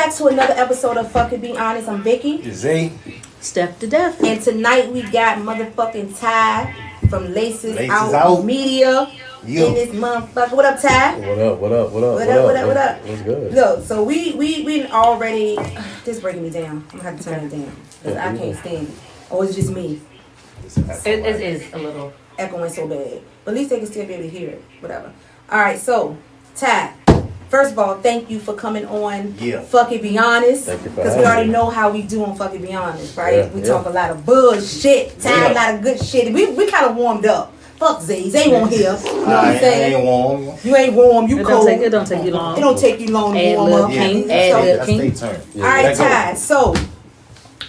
back to another episode of Fucking Be Honest. I'm Vicky. Zay. Step to death. And tonight we got motherfucking Ty from LaacesOuutMedia in this motherfucker. What up, Ty? What up? What up? What's good? Look, so we already. This breaking me down. I'm gonna have to turn it down because I can't stand it. Or it's just me. It is a little Echoing so bad. But at least they can still be able to hear it. Whatever. Alright, so Ty, first of all, thank you for coming on Fucking Be Honest. Because we already know how we do on Fucking Be Honest, right? Yeah, we talk a lot of bullshit, Ty, a lot of good shit. We kind of warmed up. Fuck Zay. Zay won't hear. You know what I'm saying? I ain't warm. You ain't warm. You cold. It don't take you long. It don't take you long to warm up. That's their turn. Alright, Ty, so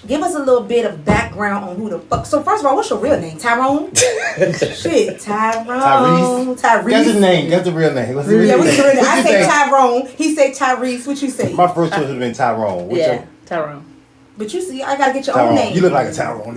give us a little bit of background on who the fuck. So first of all, what's your real name? Tyrone? Shit, Tyrone. Tyrese. That's his name. That's the real name. What's the Yeah, what's the real name? I say think? Tyrone. He say Tyrese. What you say? My first choice would have been Tyrone. What's your Tyrone. But you see, I gotta get your Tyrone? own name. You look like a Tyrone.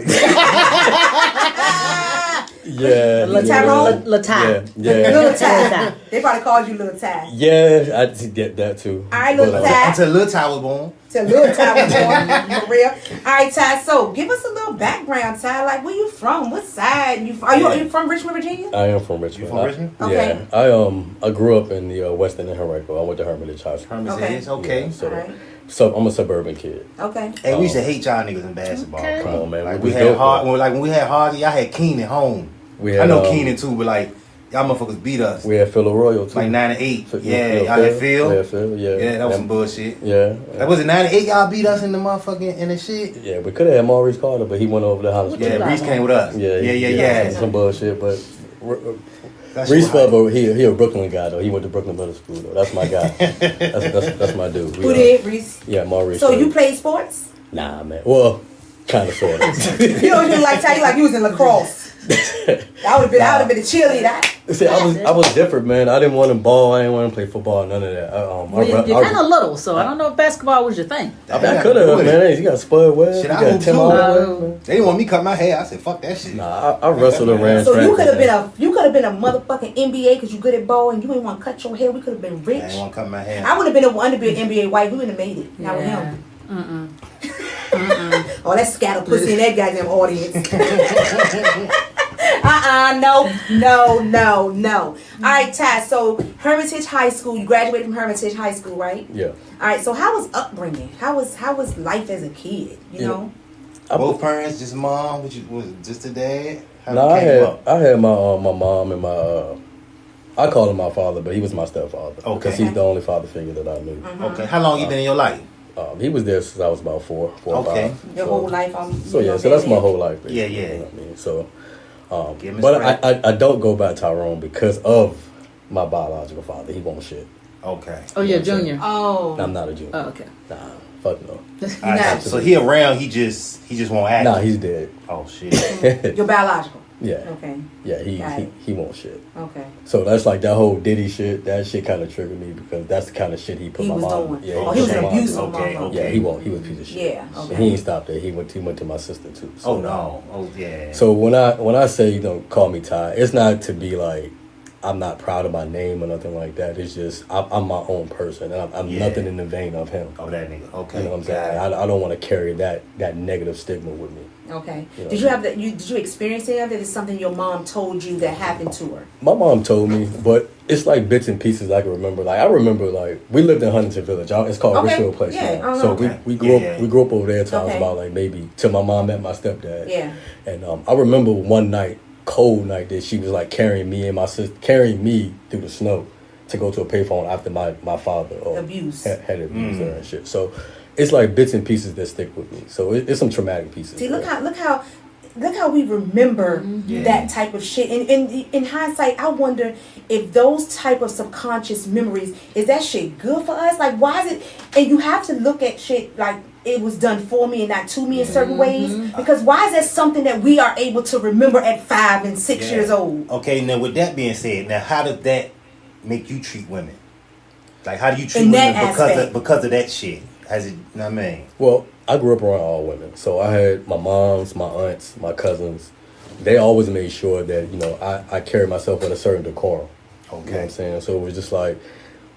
Yeah. Tyrone? Lil Ty. Yeah. Little Ty. They probably called you Little Ty. Yeah, I did get that too. All right, Little Ty. Until Lil Ty was born. Till Little Ty was born. For real. All right, Ty. So give us a little background, Ty. Like, where you from? What side? Are you from Richmond, Virginia? I am from Richmond. You from Richmond? Okay. Yeah. I grew up in the West End of Henrico. I went to Hermitage High School. Hermitage, okay. Yeah, so, All right. so I'm a suburban kid. Okay. Hey, we used to hate y'all niggas in basketball. Okay. Come on, man. Like We we was had dope, hard. though. When we had Hardy, I had Keenan home. I know Keenan too, but like y'all motherfuckers beat us. We had Phil Arroyo too. Like 9-8. Phil- Yeah, Phil- y'all had Phil. Yeah, Phil. Yeah. Yeah, that was some bullshit. Yeah. Like, was it 9-8 y'all beat us in the motherfucking in the shit? Yeah, we could have had Maurice Carter, but he went over to Hollis. Yeah, Reese came with us. Yeah. Some bullshit, but That's Reese what Felber, he a Brooklyn guy though. He went to Brooklyn Middle School though. That's my guy. that's my dude. Who did, Reese? Yeah, Maurice. So you played sports? Nah, man. Well, kind of sort of. You don't even like Ty. You like you was in lacrosse. I would have been a cheerleader. See, I was different, man. I didn't want to ball. I didn't want to play football. None of that. You're kind of little, so I don't know if basketball was your thing. I could have, man. You got Spud Webb. Shit, You I got hoop Tim too. Hardaway. They didn't want me to cut my hair. I said, fuck that shit. Nah, I wrestled and ran. So track, you could have man. been a motherfucking NBA because you good at ball and you didn't want to cut your hair. We could have been rich. I didn't want to cut my hair. I would have been wanted to be an NBA wife. We would have made it. Not with him. Oh, that scatter pussy in that goddamn audience. No. All right, Ty. So Hermitage High School. You graduated from Hermitage High School, right? Yeah. All right. So how was upbringing? How was life as a kid? You know. Both parents, just mom. Was just the dad? No, I had my mom and my. I call him my father, but he was my stepfather. Okay. Because he's the only father figure that I knew. Okay. How long you been in your life? He was there since I was about four or Okay. five. Your whole life. So that's my whole life. Basically, Yeah. You know what I mean? So, Give me but some I don't go by Tyrone because of my biological father. He won't shit. Okay. Oh, you're a junior. Oh. I'm not a junior. Oh, okay. Nah, fuck no. Alright, so he around. He just won't act. Nah, he's dead. Oh shit. Your biological. Yeah. Okay. Yeah, he won't shit. Okay. So that's like that whole Diddy shit. That shit kind of triggered me because that's the kind of shit he put He my was mom. doing. Yeah, Oh, he was put an my mom abusive through. motherfucker. Yeah, he won't. He was a piece of shit. Yeah. So Okay. he ain't stopped there. He went to my sister too. So, Oh no. Oh yeah. So when I say call me Ty, it's not to be like I'm not proud of my name or nothing like that. It's just I'm my own person and I'm nothing in the vein of him. Oh that nigga. Okay. You know what I'm saying? I don't want to carry that negative stigma with me. Okay. You know, Did you experience any of it? Is something your mom told you that happened to her? My mom told me, but it's like bits and pieces I can remember. Like I remember, like we lived in Huntington Village. It's called Richfield Place. Yeah. Now. So we grew up over there till I was Okay. about like maybe till my mom met my stepdad. Yeah. And I remember one night, cold night, that she was like carrying me and my sister, carrying me through the snow to go to a payphone after my father had abused her and shit. So it's like bits and pieces that stick with me. So it's some traumatic pieces. See, look how we remember that type of shit. And in hindsight, I wonder if those type of subconscious memories, is that shit good for us? Like, why is it? And you have to look at shit like it was done for me and not to me in certain ways. Because why is that something that we are able to remember at 5 and 6 years old? Okay, now with that being said, now how does that make you treat women? Like, how do you treat In women that because of that shit? Has it? You know what I mean? Well, I grew up around all women. So I had my moms, my aunts, my cousins. They always made sure that, I carried myself with a certain decorum. Okay. You know what I'm saying? So it was just like,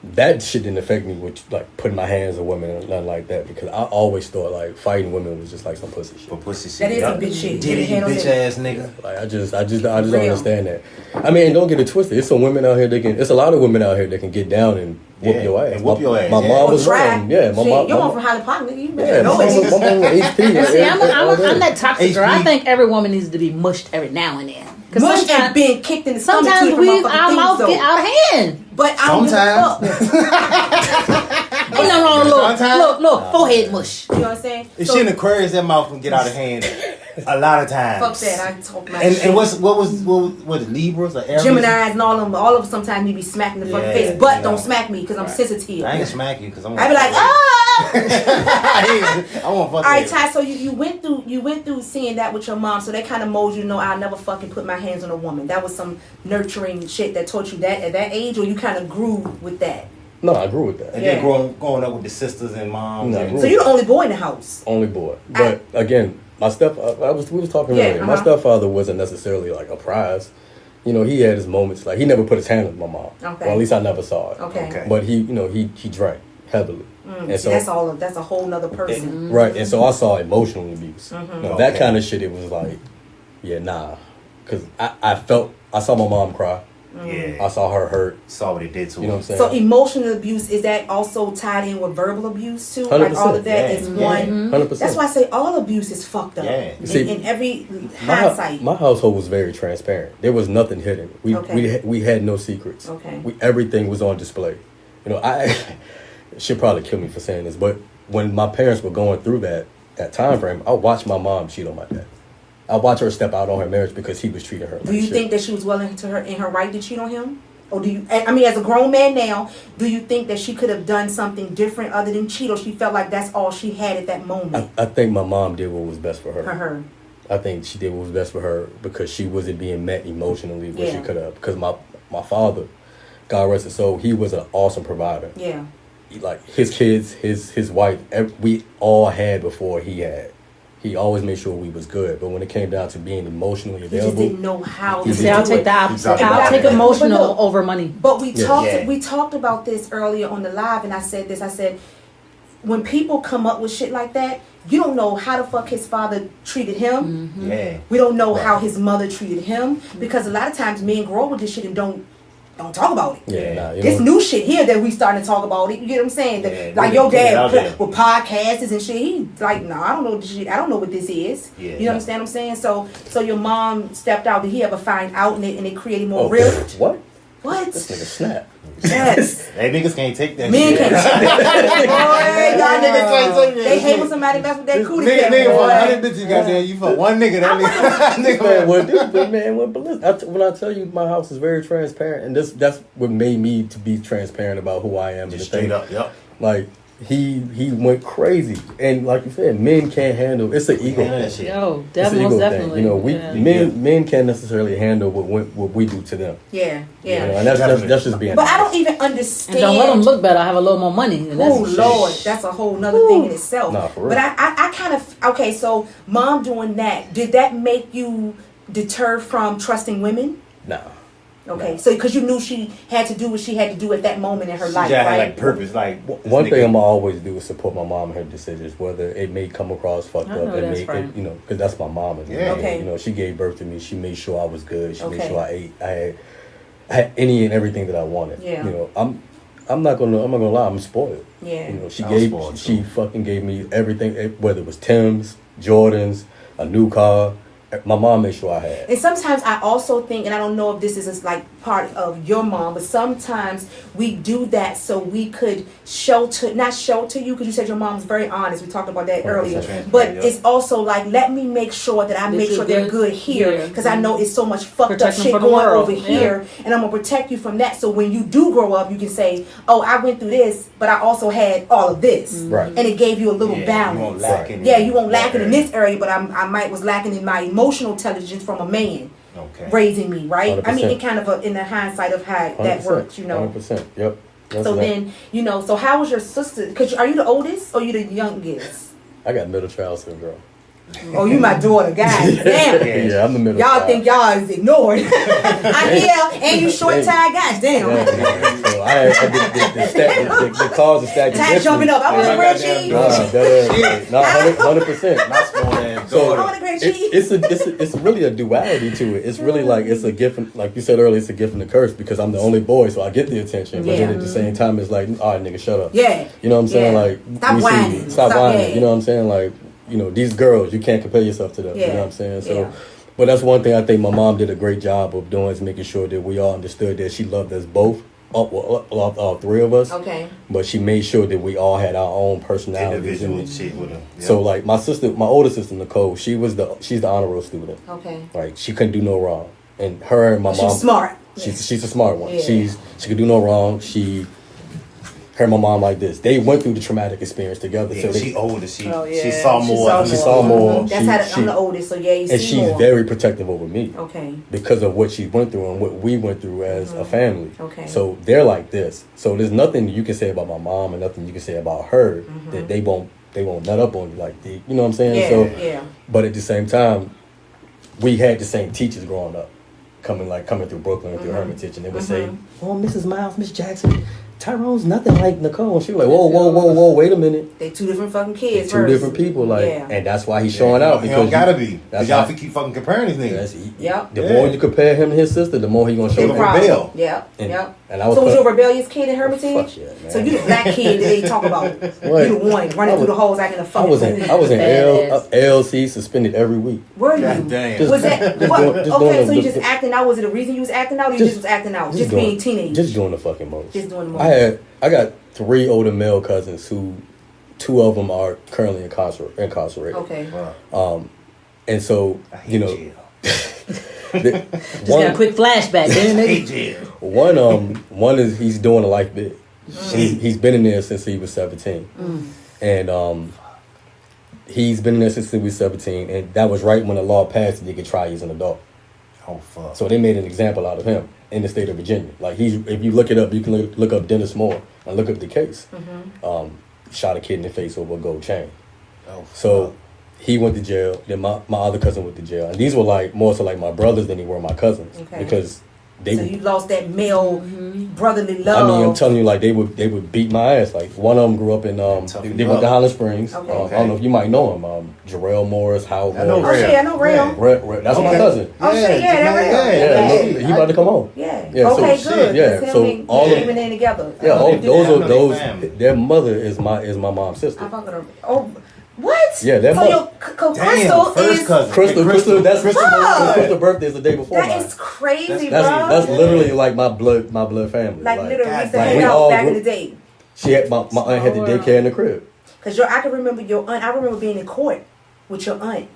that shit didn't affect me with like putting my hands on women or nothing like that because I always thought like fighting women was just like some pussy shit. For pussy shit. That is some bitch shit. Did it, you bitch ass nigga. Like I just don't understand that. I mean, don't get it twisted. It's some women out here that can. It's a lot of women out here that can get down and whoop your ass. And whoop your ass. My mom was running. Yeah, my mom. Your mom from Highland Park, nigga. You Yeah, better know my mom it. HP. See, I'm that toxic girl. I HP. think every woman needs to be mushed every now and then. Mushed and being kicked in the stomach. Sometimes our mouth get out of hand. But I don't Sometimes. give a fuck. Ain't nothing wrong with Sometimes. look, forehead mush. You know what I'm saying? If she in Aquarius, that mouth can get out of hand a lot of times. Fuck that. I talk my And shit. what was Libras or Aries? Geminis and all of them sometimes you be smacking the fucking Yeah, face, but you don't know. smack me because I'm sensitive. I ain't gonna smack you because I'm. I be like, ah. I won't fuck All right, with Ty. So you went through seeing that with your mom, so that kind of molded you to know I'll never fucking put my hands on a woman. That was some nurturing shit that taught you that at that age, or you kind of grew with that. No, I grew with that. And Yeah. then growing up with the sisters and moms. No, and So you're the only boy in the house. Only boy. But again, my we was talking earlier. My stepfather wasn't necessarily like a prize. You know, he had his moments. Like he never put his hand on my mom. Okay. Well, at least I never saw it. Okay. But he drank heavily. And See, that's a whole nother person. Right, and so I saw emotional abuse. That Okay. kind of shit, it was like, yeah, nah. Because I saw my mom cry. Yeah. I saw her hurt. Saw what it did to her. You know what I'm saying? So emotional abuse, is that also tied in with verbal abuse too? Like all of that is one. 100%. That's why I say all abuse is fucked up. Yeah. In every hindsight. My household was very transparent. There was nothing hidden. Okay. We had no secrets. Okay. Everything was on display. You know, I she'll probably kill me for saying this, but when my parents were going through that time frame, I watched my mom cheat on my dad. I watched her step out on her marriage because he was treating her like Do you shit. think that she was well into her in her right to cheat on him? Or do you, I mean, as a grown man now, do you think that she could have done something different other than cheat, or she felt like that's all she had at that moment? I think my mom did what was best for her. For her. I think she did what was best for her because she wasn't being met emotionally where she Yeah. could have. Because my father, God rest his soul, he was an awesome provider. Yeah. Like his kids, his wife, we all had before he had. He always made sure we was good, but when it came down to being emotionally He available, just didn't know how to He do See, I'll it. take the opposite. Exactly. I'll take But emotional look, over money. But we Yeah. we talked about this earlier on the live, and I said, when people come up with shit like that, you don't know how the fuck his father treated him. Yeah. We don't know how his mother treated him, because a lot of times men grow up with this shit and don't talk about it. yeah, nah, you This know, new shit here that we starting to talk about it, you get what I'm saying? Yeah, Like put your it out dad there. with podcasts and shit, he like, no, I don't know this shit. I don't know what this is. Yeah. You understand what I'm saying? So your mom stepped out. Did he ever find out and it created more oh, rift? what? What? This nigga snap. Yes. Hey, niggas can't take that Men shit. can't. Boy, y'all niggas can't take that they hate shit. when somebody mess with that cootie Nigga, cat, nigga, for boy. 100 bitches, goddamn, you fuck one nigga. That This nigga, man went ballistic. When I tell you my house is very transparent, and that's what made me to be transparent about who I am. just and the straight thing. up, yep. Like he went crazy, and like you said, men can't handle. It's an ego Yeah, that thing. shit. Yo, It's an most ego definitely. thing. You know, we Yeah. men can't necessarily handle what we do to them. Yeah, You yeah. know, and that's just being. But I honest. don't even And understand. don't let them look better. I have a little more money. And that's Oh Lord, that's a whole nother thing in itself. Nah, for real. But I kind of okay. So mom doing that, did that make you deter from trusting women? Nah. Okay, Nah. so because you knew she had to do what she had to do at that moment in her She life, just had right? like purpose, like One thing I'm gonna always do is support my mom in her decisions, whether it may come across fucked I know up. It that's may, right. you know, because that's my mom. And, Yeah. Okay. You know, she gave birth to me. She made sure I was good. She made Okay. sure I ate. I had any and everything that I wanted. Yeah. You know, I'm not gonna lie. I'm spoiled. Yeah. You know, I'm spoiled, she too. fucking gave me everything, whether it was Tim's, Jordans, a new car. My mom made sure I had. And sometimes I also think, and I don't know if this is like part of your mom, but sometimes we do that so we could not shelter you, because you said your mom's very honest. We talked about that 100% earlier. transparent, But yeah. it's also like, let me make sure that I That make you're sure they're good good here, here. because I know it's so much fucked Protect up them shit from the going world. over Yeah. here, and I'm gonna protect you from that. So when you do grow up, you can say, oh, I went through this, but I also had all of this, Right. and it gave you a little Yeah, balance. you won't lack in Yeah, you won't lack that in this area, but I might was lacking in my emotional intelligence from a man Okay. raising me, right? I mean, 100%. it kind of in the hindsight of how that 100%, works, you know. 100%. Yep. That's So that. then, you know, so how was your sister? Cause are you the oldest or you the youngest? I got middle child syndrome. Oh, you my daughter, guys. Damn. Yeah, I'm the middle. Y'all child. think y'all is ignored. I'm here, and you short tie guys. Damn. So I had the cause of stack. Ty jumping up. I want a grilled cheese. Nah, 100%. My small ass So I want a grilled cheese. it's really a duality to it. It's really like it's a gift, like you said earlier, it's a gift and a curse because I'm the only boy, so I get the attention. But then at the same time, it's like, all right, nigga, shut up. Yeah. You know what I'm saying? Yeah. Like, Stop whining. Stop whining. Yeah. You know what I'm saying? Like, you know, these girls, you can't compare yourself to them. Yeah. You know what I'm saying? So, Yeah. but that's one thing I think my mom did a great job of doing is making sure that we all understood that she loved us both, all three of us. Okay. But she made sure that we all had our own personalities. Individual shit with them. Yeah. So, like, my older sister Nicole, she's the honor roll student. Okay. Like, she couldn't do no wrong, and her and my mom. She's smart. She's a smart one. Yeah. She could do no wrong. Her and my mom like this. They went through the traumatic experience together. Yeah, so she older. She Oh, yeah. saw more. She saw more. That's how I'm the oldest, so yeah, you see and she's more. very protective over me. Okay. Because of what she went through and what we went through as a family. Okay. So they're like this. So there's nothing you can say about my mom and nothing you can say about her that they won't nut up on you like the, you know what I'm saying? Yeah, So yeah. but at the same time, we had the same teachers growing up. Coming through Brooklyn through Hermitage, and they would say, "Oh, Mrs. Miles, Miss Jackson, Tyrone's nothing like Nicole." And she was like, "Whoa, wait a minute. They two different fucking kids. Two different people, like, Yeah. and that's why he's showing out He because don't gotta be. That's Y'all how, keep fucking comparing these niggas. Yep. The more you compare him to his sister, the more he gonna show Big you. problem. Rebel. Yep. And- Yep. and I was so was put- you a rebellious kid in Hermitage? Fuck yeah, man. So you the black kid that they talk about. What? You the one running through the holes acting a I fucking was in Badass. LC suspended every week. Were you? God damn. Was that Just what? doing- just Okay, doing so you the- just acting out? Was it a reason you was acting out, or you just was acting out? Just being teenage? Just doing the fucking most. Just doing the most. I got 3 older male cousins who 2 of them are currently incarcerated. Okay. Wow. And so, I hate you know, jail. Just got a quick flashback. I Didn't hate it? jail. one is he's doing a life bid. He's been in there since he was 17. And he's been in there since he was 17, and that was right when the law passed that you could try as an adult. Oh fuck. So they made an example out of him in the state of Virginia. Like if you look it up, you can look up Dennis Moore and look up the case. Shot a kid in the face over a gold chain. Oh, So he went to jail. Then my other cousin went to jail, and these were like more so like my brothers than they were my cousins Okay. because they. So you lost that male brotherly love. I mean, I'm telling you, like they would beat my ass. Like one of them grew up in they went to Highland Springs. Okay. I don't know if you might know him. Jarrell Morris, Howell I know Morris. Oh shit, I know Rail. That's my cousin. Oh shit, yeah, that Rail. Yeah, he about to come on. Yeah. Yeah, so Okay, shit, good. yeah, That's him so and all of- Damon in together. Yeah, Oh, those family. their mother is my mom's sister. I fuck with her. Oh, what? Yeah, that so mother- your Damn, Crystal first is cousin. Crystal, that's Fuck. Crystal's birthday is the day before mine. that is crazy, That's bro. literally like my blood family. Like literally, we used to like, hang we out all back in grew- the day. She had my aunt had the daycare in the crib. Cause I can remember your aunt. I remember being in court with your aunt,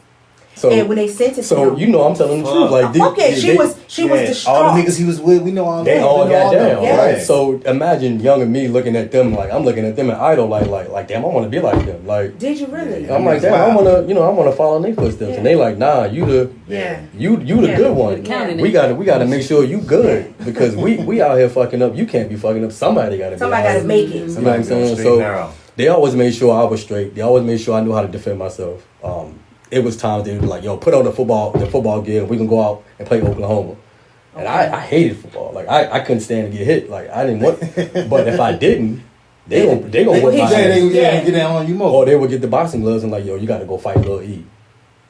So and when they sentenced so him. you know I'm telling the truth. Like Okay, she was distraught. All the niggas he was with, we know all They that. all We know got them. down, Yeah. right? So imagine younger me looking at them like I'm looking at them and idol like damn I want to be like them. Like Did you really? I'm like damn I want to follow in their footsteps. Yeah. And they like nah you the Yeah. you the Yeah. good one. Counting We it. got to make sure you good because we out here fucking up. You can't be fucking up. Somebody got to be. Somebody out got to here. make it. You know what I'm saying? Straight So narrow. they always made sure I was straight. They always made sure I knew how to defend myself. It was times they were like, "Yo, put on the football gear. We can go out and play Oklahoma." And I hated football. Like I couldn't stand to get hit. Like I didn't want. But if I didn't, they gonna whip my ass. Get down on you more. Or they would get the boxing gloves and like, "Yo, you got to go fight Lil E."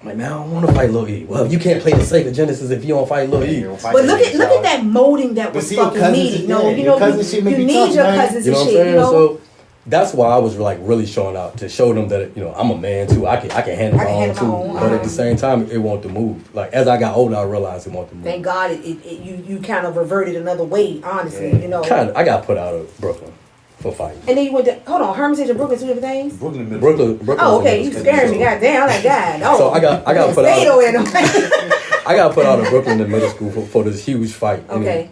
I'm like, man, I don't want to fight Lil E. Well, you can't play the Sega Genesis if you don't fight Lil E. But look at that molding that was see, your fucking cousins needed. is- No, yeah, you your know, cousin shit make you you need tough, your man. cousins You know and what I'm shit. saying? You know, So that's why I was like really showing out to show them that I'm a man too. I can handle my own too. But at the same time, it won't to move. Like as I got older, I realized it won't to move. thank God you kind of reverted another way. Honestly, you know. Kind of, I got put out of Brooklyn for fighting. And then you went to Hermitage and Brooklyn, two different things. Brooklyn. Brooklyn. Oh, was okay. in You the scared me. school. Goddamn. I'm like, God. Oh. So I got put Stayed out. over there. I got put out of Brooklyn in middle school for this huge fight. And Okay. then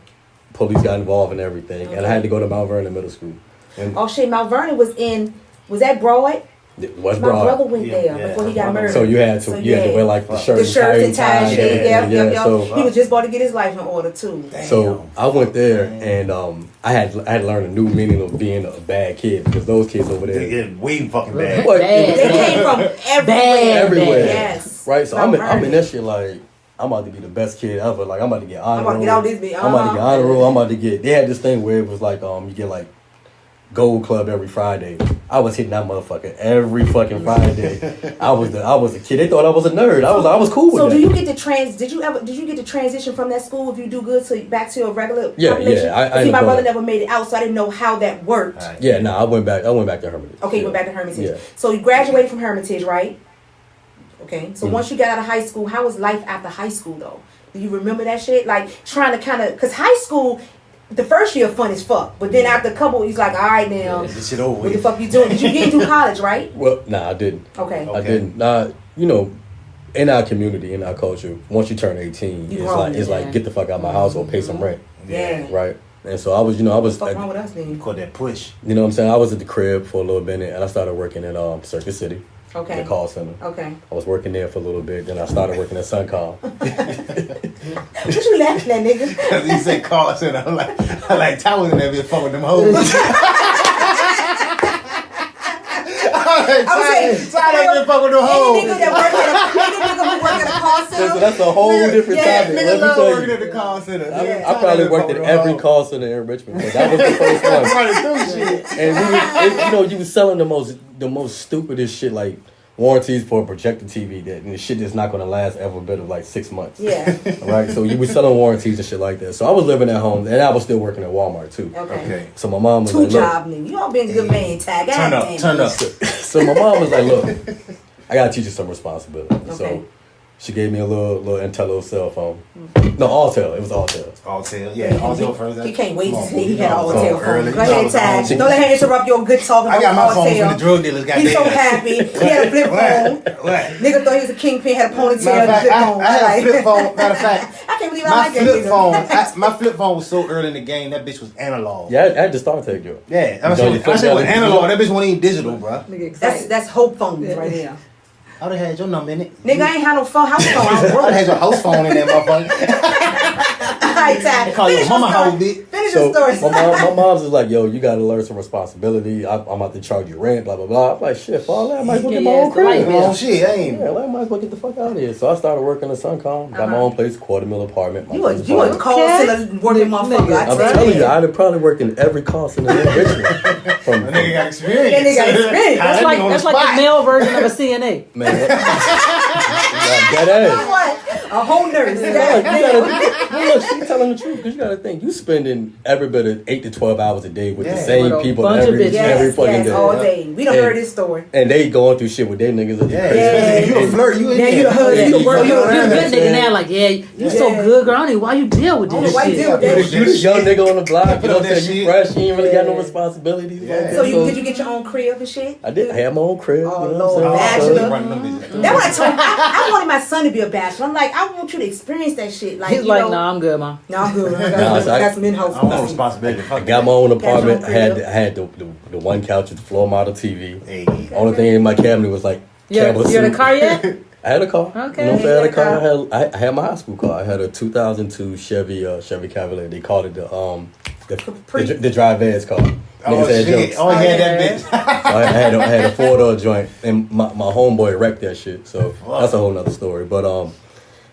police got involved and everything, and I had to go to Mount Vernon Middle School. And Oh shit, Mount Vernon was that Broad? West My Broad. brother went there before he got murdered. So you had to wear like the shirts and tie shit. Yeah. So he was just about to get his life in order too. Damn. So I went there and I had learned a new meaning of being a bad kid because those kids over there, they're way fucking bad. They came from everywhere. Yes. Right. So I'm in that shit like. I'm about to be the best kid ever. Like I'm about to get honor roll. I'm about to get honor roll. I'm about to get. They had this thing where it was like you get like Gold Club every Friday. I was hitting that motherfucker every fucking Friday. I was a kid. They thought I was a nerd. I was cool with that. So do you get to did you get to transition from that school if you do good to back to your regular population? Yeah. See, my brother never made it out, so I didn't know how that worked. Right. Yeah, no, I went back to Hermitage. Okay, you went back to Hermitage. Yeah. So you graduated from Hermitage, right? Okay. So once you got out of high school, how was life after high school though? Do you remember that shit? Like trying to kind of, cause high school, the first year fun as fuck, but then after a couple, he's like, all right now, this shit over. what the fuck you doing? Did you get into college, right? Well, nah, I didn't. Okay. I didn't. Nah, you know, in our community, in our culture, once you turn 18, it's like get the fuck out of my house or pay some rent. Yeah. Right. And so I was. What's wrong with us then? Call that push. You know what I'm saying? I was at the crib for a little bit, and I started working at Circuit City. Okay. The call center. Okay. I was working there for a little bit, then I started working at Suncom. What you laughing at, nigga? Because he said call center. I'm like Ty was in there be fucking them hoes. Ty been fucking them hoes. Any nigga who work at a call center. So that's a whole different topic. Let me tell Working you. at the call center. I probably worked at every call center in Richmond, but that was the first one. Running through shit. And you was selling the most stupidest shit, like warranties for a projector TV that shit that's not gonna last ever better like 6 months. Yeah. Right. So you was selling warranties and shit like that. So I was living at home, and I was still working at Walmart too. Okay. So my mom was Two like, job nigga. You all been a good man, Tag. Turn up. So my mom was like, look, I gotta teach you some responsibility. Okay. So she gave me a little Intello cell phone. No, Alltel. It was Alltel. Alltel. Yeah, Alltel first. He can't wait to see he had Alltel phone. early. Go ahead, Tag. Don't let her interrupt your good talking. I got my phone Alltel. from the drug dealers. He's so happy. He had a flip phone. What? Nigga thought he was a kingpin, had a ponytail Matter and a of flip fact, phone. I had a flip phone. Matter of fact, I can't believe I my like that flip nigga. phone. My flip phone was so early in the game. That bitch was analog. Yeah, I had the StarTech job. Yeah, I You said know, it was analog. That bitch wasn't even digital, bro. That's hope phones right there. I would have had your number in it. Nigga, I ain't had no phone, house phone. I was I would broke. have had your house phone in that motherfucker. Alright, Tag. They call your mama hoe, bitch. Finish So your story. my mom's is like, yo, you gotta learn some responsibility. I'm about to charge you rent, blah blah blah. I'm like, shit, for all that, I might as well get my own crib. Oh shit, I ain't. Yeah, I might as well get the fuck out of here. So I started working at Suncom, got my own place, $250,000 apartment. You a call center working motherfucker. I I'm tell telling you, I'd have probably worked in every call center in Richmond. From That nigga got experience. That nigga got experience. That's like the male version of a CNA. man, that ass. What? A whole nurse. Look, she's telling the truth because you gotta think you spending every bit of 8 to 12 hours a day with the same With a people bunch of every bitches. fucking day. all day. We done heard this story. And they going through shit with their niggas. Yeah, you a flirt. You in Now there. you the husband. You You work. a You good nigga now, like, yeah, you so good, girl. I don't know why you deal with this Why you shit. deal with that? You the young nigga on the block, you know what I'm that saying? You shit. fresh, you ain't really got no responsibilities. Yeah. Like that. So did you get your own crib and shit? I did. I had my own crib. Oh, you know what Lord, I'm bachelor. saying? Running them bitches. That's what I told him. I wanted my son to be a bachelor. I'm like, I want you to experience that shit. Like, He's like, nah, I'm good, ma. No, I'm good. I Nah, so I- got some in-house. I don't want responsibility. I got my own apartment. Got your own I had the one couch with the floor model TV. Hey. Only thing in my cabinet was like Campbell You had a soup. car yet? I had a car. Okay. You know what I'm saying? I had a car. Yeah. I had my high school car. I had a 2002 Chevy Cavalier. They called it the drive ass car. Oh Niggas had shit! jokes. Oh, he had that bitch. So I had a 4-door joint, and my homeboy wrecked that shit. So that's a whole nother story. But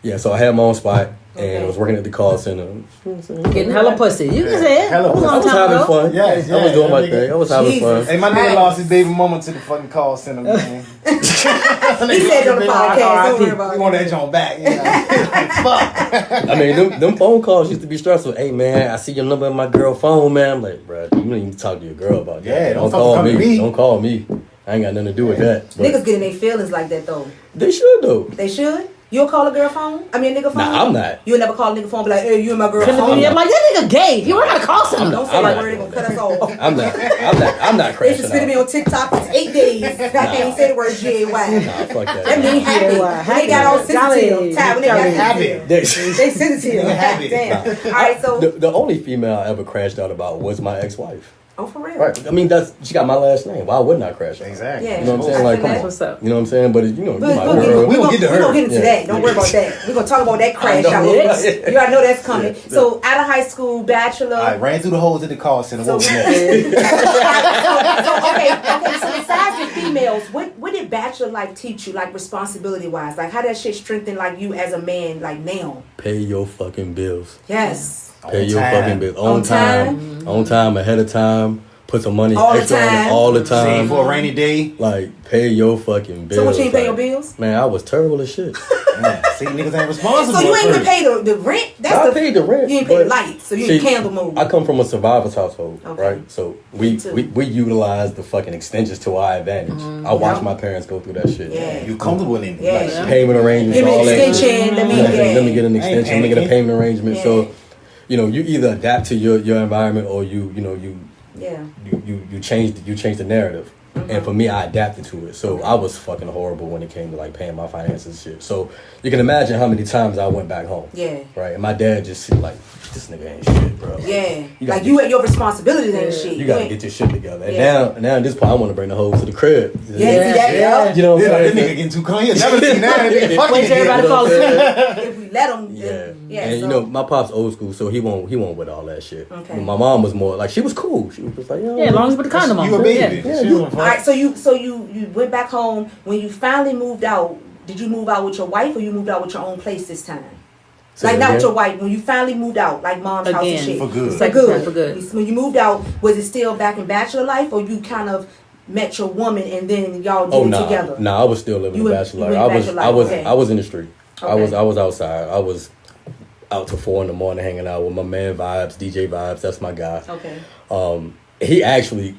yeah. So I had my own spot, and I was working at the call center. Getting hella pussy. You can say it. Hella That was a pussy. long I was time having ago. fun. Yes, I was doing my that thing. I was having Jesus. fun. Hey, my nigga lost his baby mama to the fucking call center, man. He said on the podcast. Don't worry about We it. want that joint back. You know? Like, fuck. I mean, them phone calls used to be stressful. Hey, man, I see your number in my girl phone, man. I'm like, bro, you don't even talk to your girl about that. Yeah, don't call fucking come to me. me. Don't call me. I ain't got nothing to do with that. But Niggas getting their feelings like that though. they should, though. They should. You'll call a girl phone? I mean, a nigga phone? Nah, I'm not. You'll never call a nigga phone and be like, hey, you and my girl I'm phone? like, that nigga gay. He work at a call center. Don't say I'm that not. word, they gonna cut us off. I'm not They just crashing spit me out. on TikTok for 8 days. I can't even say the word G-A-Y. Nah, fuck That that. mean happy. Yeah, When they got all sensitive. Jolly. Ty, when they got Happy. sensitive. They- They sensitive. Happy. Damn. All right, so the only female I ever crashed out about was my ex-wife. Oh, for real? Right. I mean, she got my last name. Why wouldn't I crash out? Exactly. Yeah. You know what I'm saying? Like, come on. What's up? You know what I'm saying? But, you know, We're my gonna girl. get into Yeah. that. Don't worry about that. We're going to talk about that crash out. Yes. You already know that's coming. Yeah. So, out of high school, bachelor. I ran through the holes in the call center. So, What was next? okay. So, besides the females, what did bachelor life teach you, like, responsibility-wise? Like, how that shit strengthen, like, you as a man, like, now? Pay your fucking bills. Yes. Pay your time. fucking bills. On time. On time, ahead of time. Put some money All the extra on time. it all the Save time. for a rainy day. Like, pay your fucking bills. So, what you ain't pay your Like, bills? Man, I was terrible as shit. Man, see, niggas ain't responsible. So, you ain't at even first. pay the rent? I paid the rent. You ain't pay the but- lights, so you See, in candle mode. I come from a survivor's household, Okay. right? So Me we, too. we utilize the fucking extensions to our advantage. I watched Yeah. my parents go through that shit. Yeah. You comfortable in it. Yeah. Like, Payment arrangements, Give me all an that. extension, let me You know what I'm saying? get. Let me get an extension. Let me get a panicking. payment arrangement. Yeah. So, you know, you either adapt to your environment or you Yeah. change the narrative. Mm-hmm. And for me, I adapted to it. So I was fucking horrible when it came to like paying my finances and shit. So you can imagine how many times I went back home. Yeah. Right. And my dad just seemed like, this nigga ain't shit, bro. Yeah. You gotta Like, get- you at your responsibilities and shit. You gotta ain't- get your shit together. And Yeah. now at this point, I want to bring the hoes to the crib. Yeah, see that? Yeah. You know what yeah, I'm this saying? nigga getting too clean. Never seen that. Nigga fucking Wait till everybody again. fall asleep. If we let them, Yeah. yeah. And so, you know, my pop's old school, so he won't with all that shit. Okay. But my mom was more like, she was cool. She was just like, Yeah, as long as you put the condom on. You a baby. Yeah. She was all right. So you went back home. When you finally moved out, did you move out with your wife or you moved out with your own place this time? Say Like that not with again? your wife. When you finally moved out, like mom's house and Again. shit. For good. For Second good. time for good. When you moved out, was it still back in bachelor life, or you kind of met your woman and then y'all did Oh it nah, together? nah. I was still living You the went- bachelor you life. went I was, bachelor I was, life, okay. I was in the street. I Okay. was outside. I was out till 4 a.m. hanging out with my man Vibes, DJ Vibes. That's my guy. Okay. He actually,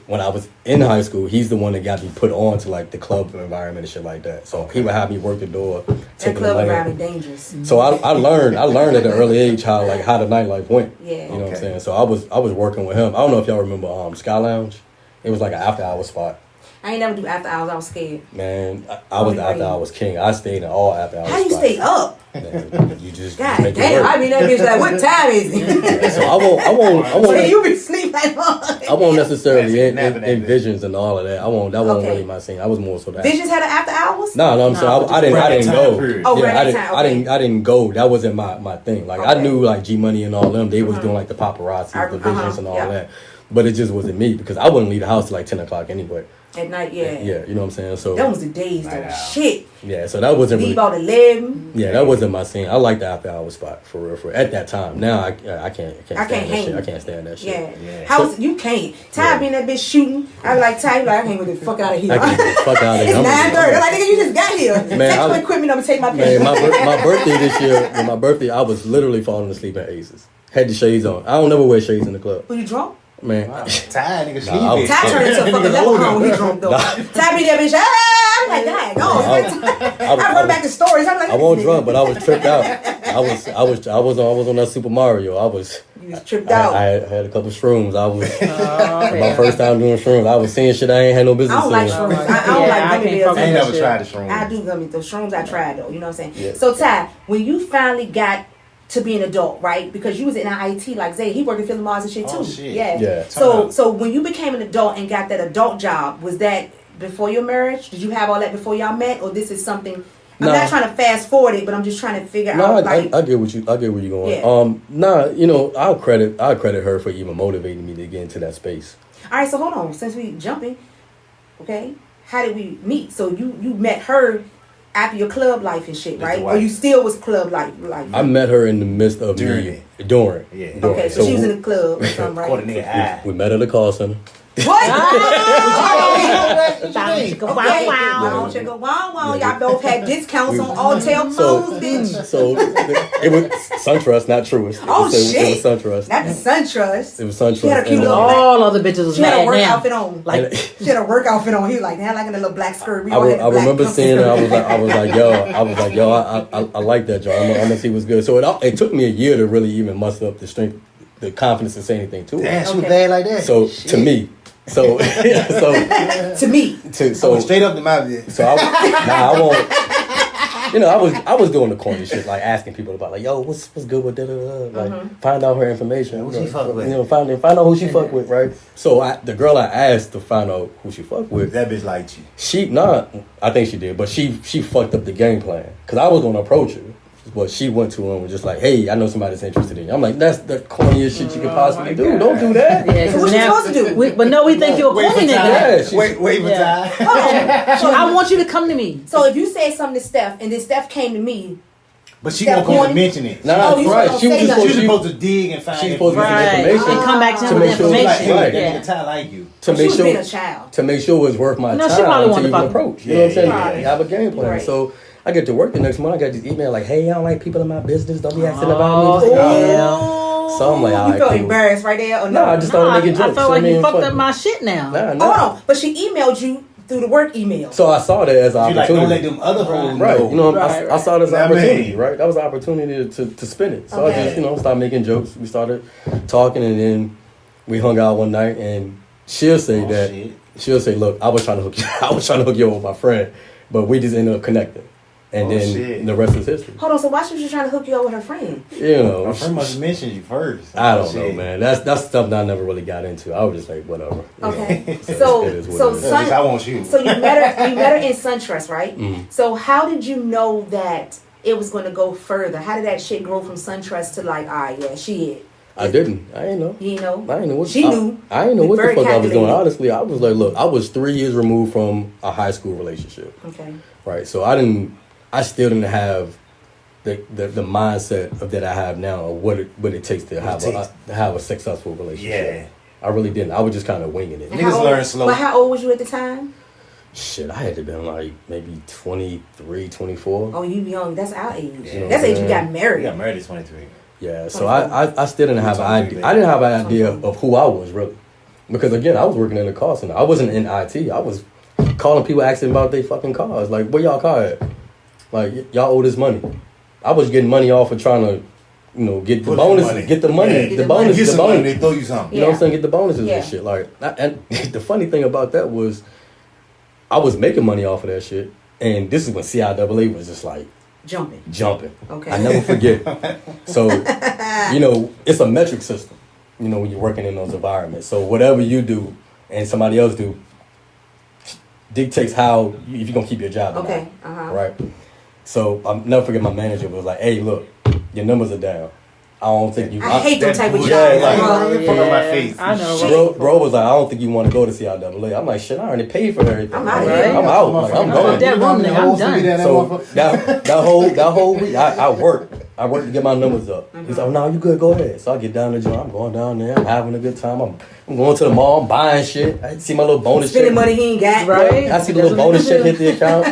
when I was in high school, he's the one that got me put on to like the club environment and shit like that. So he would have me work the door, That taking the club money. environment dangerous. So I learned at an early age how the nightlife went. Yeah. You know what I'm Okay. saying? So I was working with him. I don't know if y'all remember Sky Lounge. It was like an after hour spot. I ain't never do after hours. I was scared. Man, I was the after hours king. I stayed in all after hours How you spots. stay up? Man, you just God make it damn! work. I mean that bitch like, what time is it? So I So won't you be sleep like motherfucker. I won't necessarily in Napping that bitch. visions and all of that. That wasn't Okay. really my scene. I was more so that. Visions had an after hours? No, I'm saying I didn't Right go. time period. Oh, yeah, right I didn't. time, I didn't. okay. I didn't go. That wasn't my thing. Like I Okay. knew like G Money and all them. They was doing like the paparazzi, the visions and all yeah. that. But it just wasn't me because I wouldn't leave the house till like 10 o'clock anyway. At night, yeah. Yeah, you know what I'm saying. So That was the days though. Right out. Shit. yeah, so that wasn't Leave really. out 11. Yeah, that wasn't my scene. I like the after hour spot for real. At that time, now I can't I stand can't that hang. shit. I can't stand that shit. Yeah. Yeah. How you can't. Ty Yeah. being that bitch shooting. I be like, Ty, you like, I can't get the fuck out of here. I can't get the fuck out of here. It's I'm 9:30. I'm like, nigga, you just got here. Man, Take your I- equipment, I'm gonna take my Man, picture. my birthday this year, on my birthday, I was literally falling asleep at Aces. Had the shades on. I don't never wear shades in the club. Were you drunk? Man, Tired nigga Nah, I was- sleeping. Ty turned into a fucking leprechaun when he drunk though. Ty be that bitch. I'm like, God, no. I run back to stories. I'm like, I wasn't drunk, but I was tripped out. I was on that Super Mario. I was tripped out. I had a couple shrooms. I was Oh, my first time doing shrooms. I was seeing shit I ain't had no I business don't like seeing. shrooms. I don't Yeah, like I gummy can't bears. fuck I ain't with never shit. tried the shrooms. I do gummy. Those shrooms I tried though. You know what I'm saying? Yeah. So Ty, when you finally got to be an adult, right? Because you was in IT like Zay. He worked in Philip Morris and shit too. Oh, shit. Yeah. Yeah. So when you became an adult and got that adult job, was that before your marriage? Did you have all that before y'all met, or this is something? I'm Nah. not trying to fast forward it, but I'm just trying to figure No, out. I get what you. I get where you're going. Yeah. Nah, you know, I'll credit her for even motivating me to get into that space. All right, so hold on. Since we jumping, okay, how did we meet? So you met her after your club life and shit, That's right? the Or wife. you still was club life? I met her in the midst of During me during. Yeah. during. Okay, so she was in the club or something, right? Caught a nigga eye. We met at a call center. What? Bounce, go, Okay. wow, wow. Wow, chicka, wow, wow. Y'all both had discounts on all tail So- phones, bitch. So it was SunTrust, not Truist. Oh, It shit. was SunTrust. Not the SunTrust. It was SunTrust. She had a cute And, little All other bitches was She had a mad work now. outfit on. Like, She had a work outfit on. He was like, now like in a little black skirt. We I, all re- had I black remember comfy seeing her. skirt. I was like, yo, I like that, Joe. I'm gonna see what's good. So it took me a year to really even muster up the strength, the confidence to say anything to her. Damn, she was Okay. bad like that. So Shit. to me, so To me. So so straight up to my so I won't. you know, I was doing the corny shit, like asking people about, like, yo, what's good with like find out her information. Who she fuck with? You know, find out who she fuck with, right? So the girl I asked to find out who she fuck with, that bitch liked you. I think she did, but she fucked up the game plan because I was gonna approach her. But she went to him and was just like, hey, I know somebody's interested in you. I'm like, that's the corniest shit you could possibly do. Don't do that. Yeah, so what you supposed to do? We think you're a corny nigga. Wait for time. I want you to come to me. So if you said something to Steph and then Steph came to me, but she wasn't supposed to mention it. Nah, right. She was supposed to dig and find She's supposed to get information. And come back to him with information. Like, hey, that Ty like you. To make sure, being a child. To make sure it was worth my time she probably wanted to to even approach. You know what I'm saying? Right. Have a game plan. Right. So I get to work the next morning. I got this email like, hey, I don't like people in my business. Don't be asking about me. So I'm like, all right, you felt cool. embarrassed right there? Or No, I just started making jokes. I felt like you fucked fuck up my shit now. Nah. Oh, no. But she emailed you through the work email. So I saw that as an She like, opportunity. don't let them other hoes Right. know. You know, Right. I saw it as an I mean- opportunity, right? That was an opportunity to spin it. So I just, started making jokes. We started talking, and then we hung out one night, and she'll say she'll say, look, I was trying to hook you up with my friend, but we just ended up connecting. And then the rest is history. Hold on, so why was she trying to hook you up with her friend? You know, Her friend must have mentioned you first. I don't know, man. That's stuff that I never really got into. I was just like, whatever. Okay. It is So what it is. I want you. So you met her in SunTrust, right? Mm-hmm. So how did you know that it was going to go further? How did that shit grow from SunTrust to like, she it? I didn't. I didn't know. You didn't know? I didn't know what She knew. I didn't know what the Very fuck I was doing. calculated. Honestly, I was like, look, I was 3 years removed from a high school relationship. Okay. Right. So I still didn't have the mindset of that I have now of what it takes to have a successful relationship. Yeah. I really didn't. I was just kind of winging it. And Niggas how old- learn slow. But how old was you at the time? Shit, I had to been like maybe 23, 24. Oh, you young. That's our age. Yeah. That's the age you got We married. got married at 23. Yeah, so I still didn't have an idea. I didn't have an idea of who I was really, because again, I was working in the call center. I wasn't in IT. I was calling people asking about their fucking cars. Like, where y'all car at? Like, y'all owe this money. I was getting money off of trying to, get the bonuses, get the money, Yeah. the bonus, Get the some money, bonus. they throw you something. You know what I'm saying? Get the bonuses Yeah. and shit. Like, and the funny thing about that was, I was making money off of that shit, and this is when CIAA was just like jumping. Okay. I never forget. So, it's a metric system. When you're working in those environments. So whatever you do and somebody else do dictates how if you're gonna keep your job. Or Okay. not, right. So I'll never forget my manager was like, "Hey, look, your numbers are down. I don't think you." I hate them type of jobs. Yeah, like, fuck up my face. I know. Bro was like, "I don't think you want to go to CIAA." I'm like, "Shit, I already paid for everything. I'm out. Right. I'm out. Like, I'm going." That room, nigga, I'm done. So that whole week, I worked to get my numbers up. He's like, "No, you good? Go ahead." So I get down the joint. I'm going down there. I'm having a good time. I'm going to the mall. I'm buying shit. I see my little bonus Spending check. money he ain't got. Right. I see the little bonus check hit the account.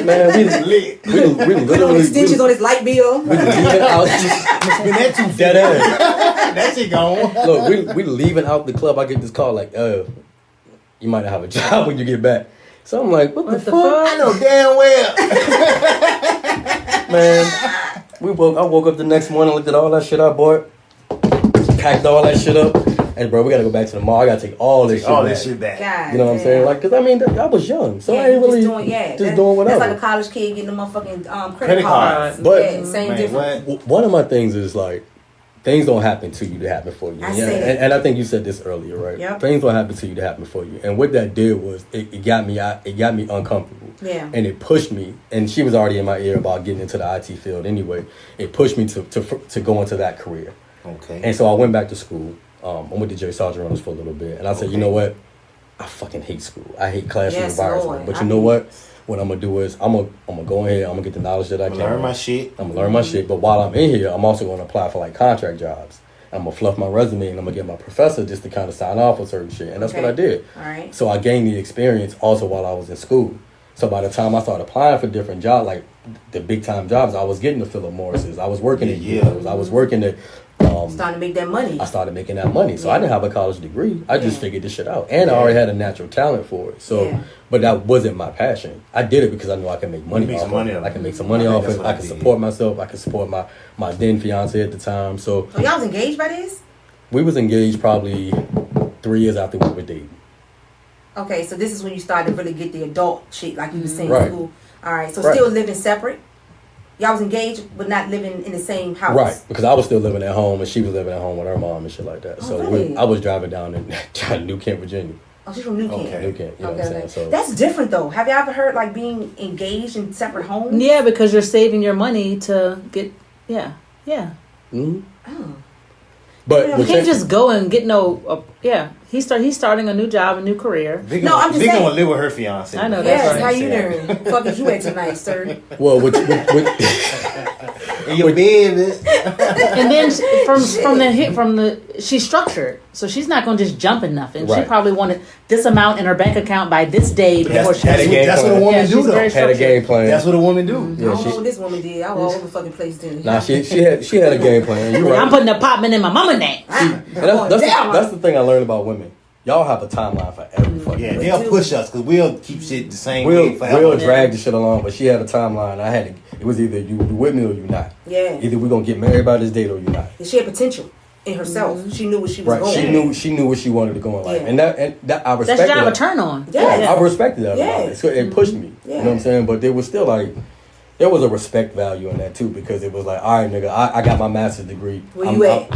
Man, we literally Extensions on his light bill. we leaving out. Been that too Dead ass. That shit gone. Look, we leaving out the club. I get this call like, you might not have a job when you get back. So I'm like, what the fuck? I know damn well. Man, I woke up the next morning, looked at all that shit I bought, packed all that shit up, and bro, we gotta go back to the mall. I gotta take all this shit back. God, You know what I'm saying? Like, cause I mean, I was young, so I ain't really just doing whatever. That's like a college kid getting the motherfucking credit cards. But same difference. One of my things is like, things don't happen to you to happen for you. I said it. And I think you said this earlier, right? Yep. Things don't happen to you to happen for you. And what that did was it got me uncomfortable. Yeah. And it pushed me. And she was already in my ear about getting into the IT field anyway. It pushed me to go into that career. Okay. And so I went back to school. I went to J. Sargent Runners for a little bit. And I said, you know what? I fucking hate school. I hate classroom environments. Lord. But you know what? What I'm gonna do is I'm gonna go in here. I'm gonna get the knowledge that I can. Learn my shit. I'm gonna learn my shit. But while I'm in here, I'm also gonna apply for like contract jobs. I'm gonna fluff my resume and I'm gonna get my professor just to kind of sign off on certain shit. And that's what I did. All right. So I gained the experience also while I was in school. So by the time I started applying for different jobs, like the big time jobs, I was getting the Philip Morris's. I was working at Yale's. I was working at. Starting to make that money. I started making that money. So I didn't have a college degree. I just figured this shit out. And I already had a natural talent for it. So, but that wasn't my passion. I did it because I knew I could make money off it. I can make some money off it. I can support myself. I can support my then fiance at the time. So y'all was engaged by this? We was engaged probably 3 years after we were dating. Okay, so this is when you started to really get the adult shit, like you were saying Right. in school. All right. So Right. still living separate. Y'all was engaged, but not living in the same house. Right, because I was still living at home and she was living at home with her mom and shit like that. Oh, So really? I was driving down in New Kent, Virginia. Oh, she's from New Kent. Okay. New Kent, you know what I'm saying? So That's different though. Have you ever heard like being engaged in separate homes? Yeah, because you're saving your money to get. Yeah. mhm. Oh. But You You can't just go and get no. He's starting a new job, a new career. Vic No, I'm just Vic saying. gonna live with her fiance. I know that's Yes, right. how you doing? Fuck is you at tonight, sir? well, with In your bed, And then from the she's structured, so she's not gonna just jump in nothing. She Right. probably wanted this amount in her bank account by this day before she. had a game that's what a plan. woman Yeah, do she's though. very had a game plan. That's what a woman do. I Yeah, don't know what this woman did. I was all over the fucking place then. Nah, she had a game plan. You right. I'm putting an apartment in my mama name. And that's the thing I learned about women. Y'all have a timeline for every fucking Yeah, thing. they'll push us because we'll keep shit the same way forever. We'll drag the shit along, but she had a timeline. It was either you with me or you not. Yeah. Either we're gonna get married by this date or you not. She had potential in herself. She knew what she was Right. going. She knew what she wanted to go in life. Yeah. And that I respected That's your job that. to turn on. Yeah. I respected that. Yeah. About it. So it pushed me. Yeah. You know what I'm saying? But there was still there was a respect value in that too, because it was like, all right, nigga, I got my master's degree. Where you at?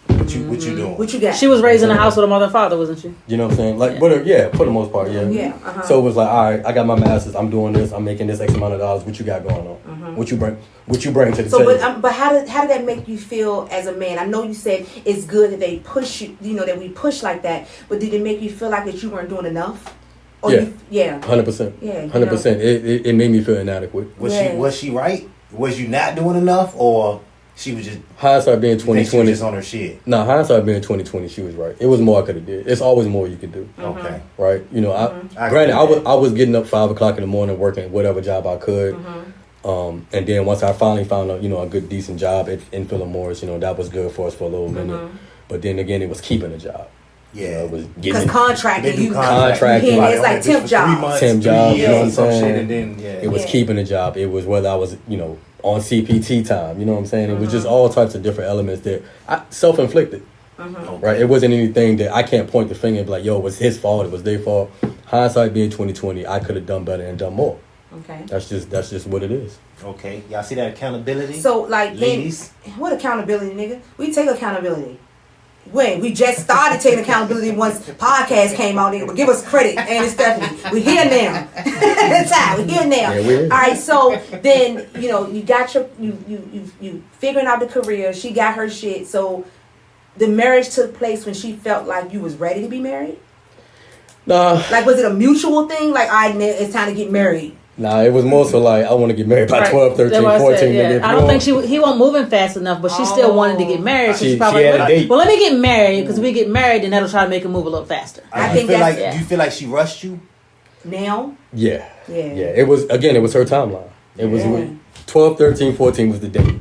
What you doing? What you got? She was raised in a house with a mother and father, wasn't she? You know what I'm saying? Like, Yeah. but for the most part, yeah. Yeah, uh-huh. So it was like, all right, I got my master's. I'm doing this. I'm making this X amount of dollars. What you got going on? What you bring to the So, table? but how did that make you feel as a man? I know you said it's good that they push you, that we push like that. But did it make you feel like that you weren't doing enough? Or Yeah. 100%. Yeah, 100%. It made me feel inadequate. Was she right? Was you not doing enough, or she was just Hindsight being you think she 2020. was just on her shit? No, hindsight being 2020, she was right. It was more I could have did. It's always more you could do. Okay. Right? You know, I granted, agree. I was getting up 5:00 in the morning, working whatever job I could. And then once I finally found a good decent job in Philip Morris, that was good for us for a little minute. But then again, it was keeping a job. Yeah, It was Because getting contracting, They do you contracting. Yeah, Like, it's like only temp this for 3 jobs. months, Temp 3 jobs, years, you know what I'm some saying? shit, and then It was Yeah. keeping a job. It was whether I was, on CPT time. You know what I'm saying? It was just all types of different elements that I self-inflicted. Right? It wasn't anything that I can't point the finger and be like, yo, it was his fault. It was their fault. Hindsight being 2020, I could have done better and done more. Okay. That's just what it is. Okay, y'all see that accountability? So, like, ladies, what accountability, nigga? We take accountability. When we just started taking accountability once podcast came out, nigga. But give us credit, and Stephanie. We here now. Ty, we here now. Yeah, we're here. All right. So then you got you figuring out the career. She got her shit. So the marriage took place when she felt like you was ready to be married. Nah, Like, was it a mutual thing? Like, it's time to get married. it was more so like I want to get married by Right. 12, 13, That's what I 14. said, yeah. nigga. If I you don't want- think he wasn't moving fast enough, but she still wanted to get married. So She she probably had a date. well, let me get married because we get married, and that'll try to make him move a little faster. I do think you feel that's- like yeah. do you feel like she rushed you? Now. Yeah. Yeah. It was her timeline. It was Yeah. 12, 13, 14 was the date.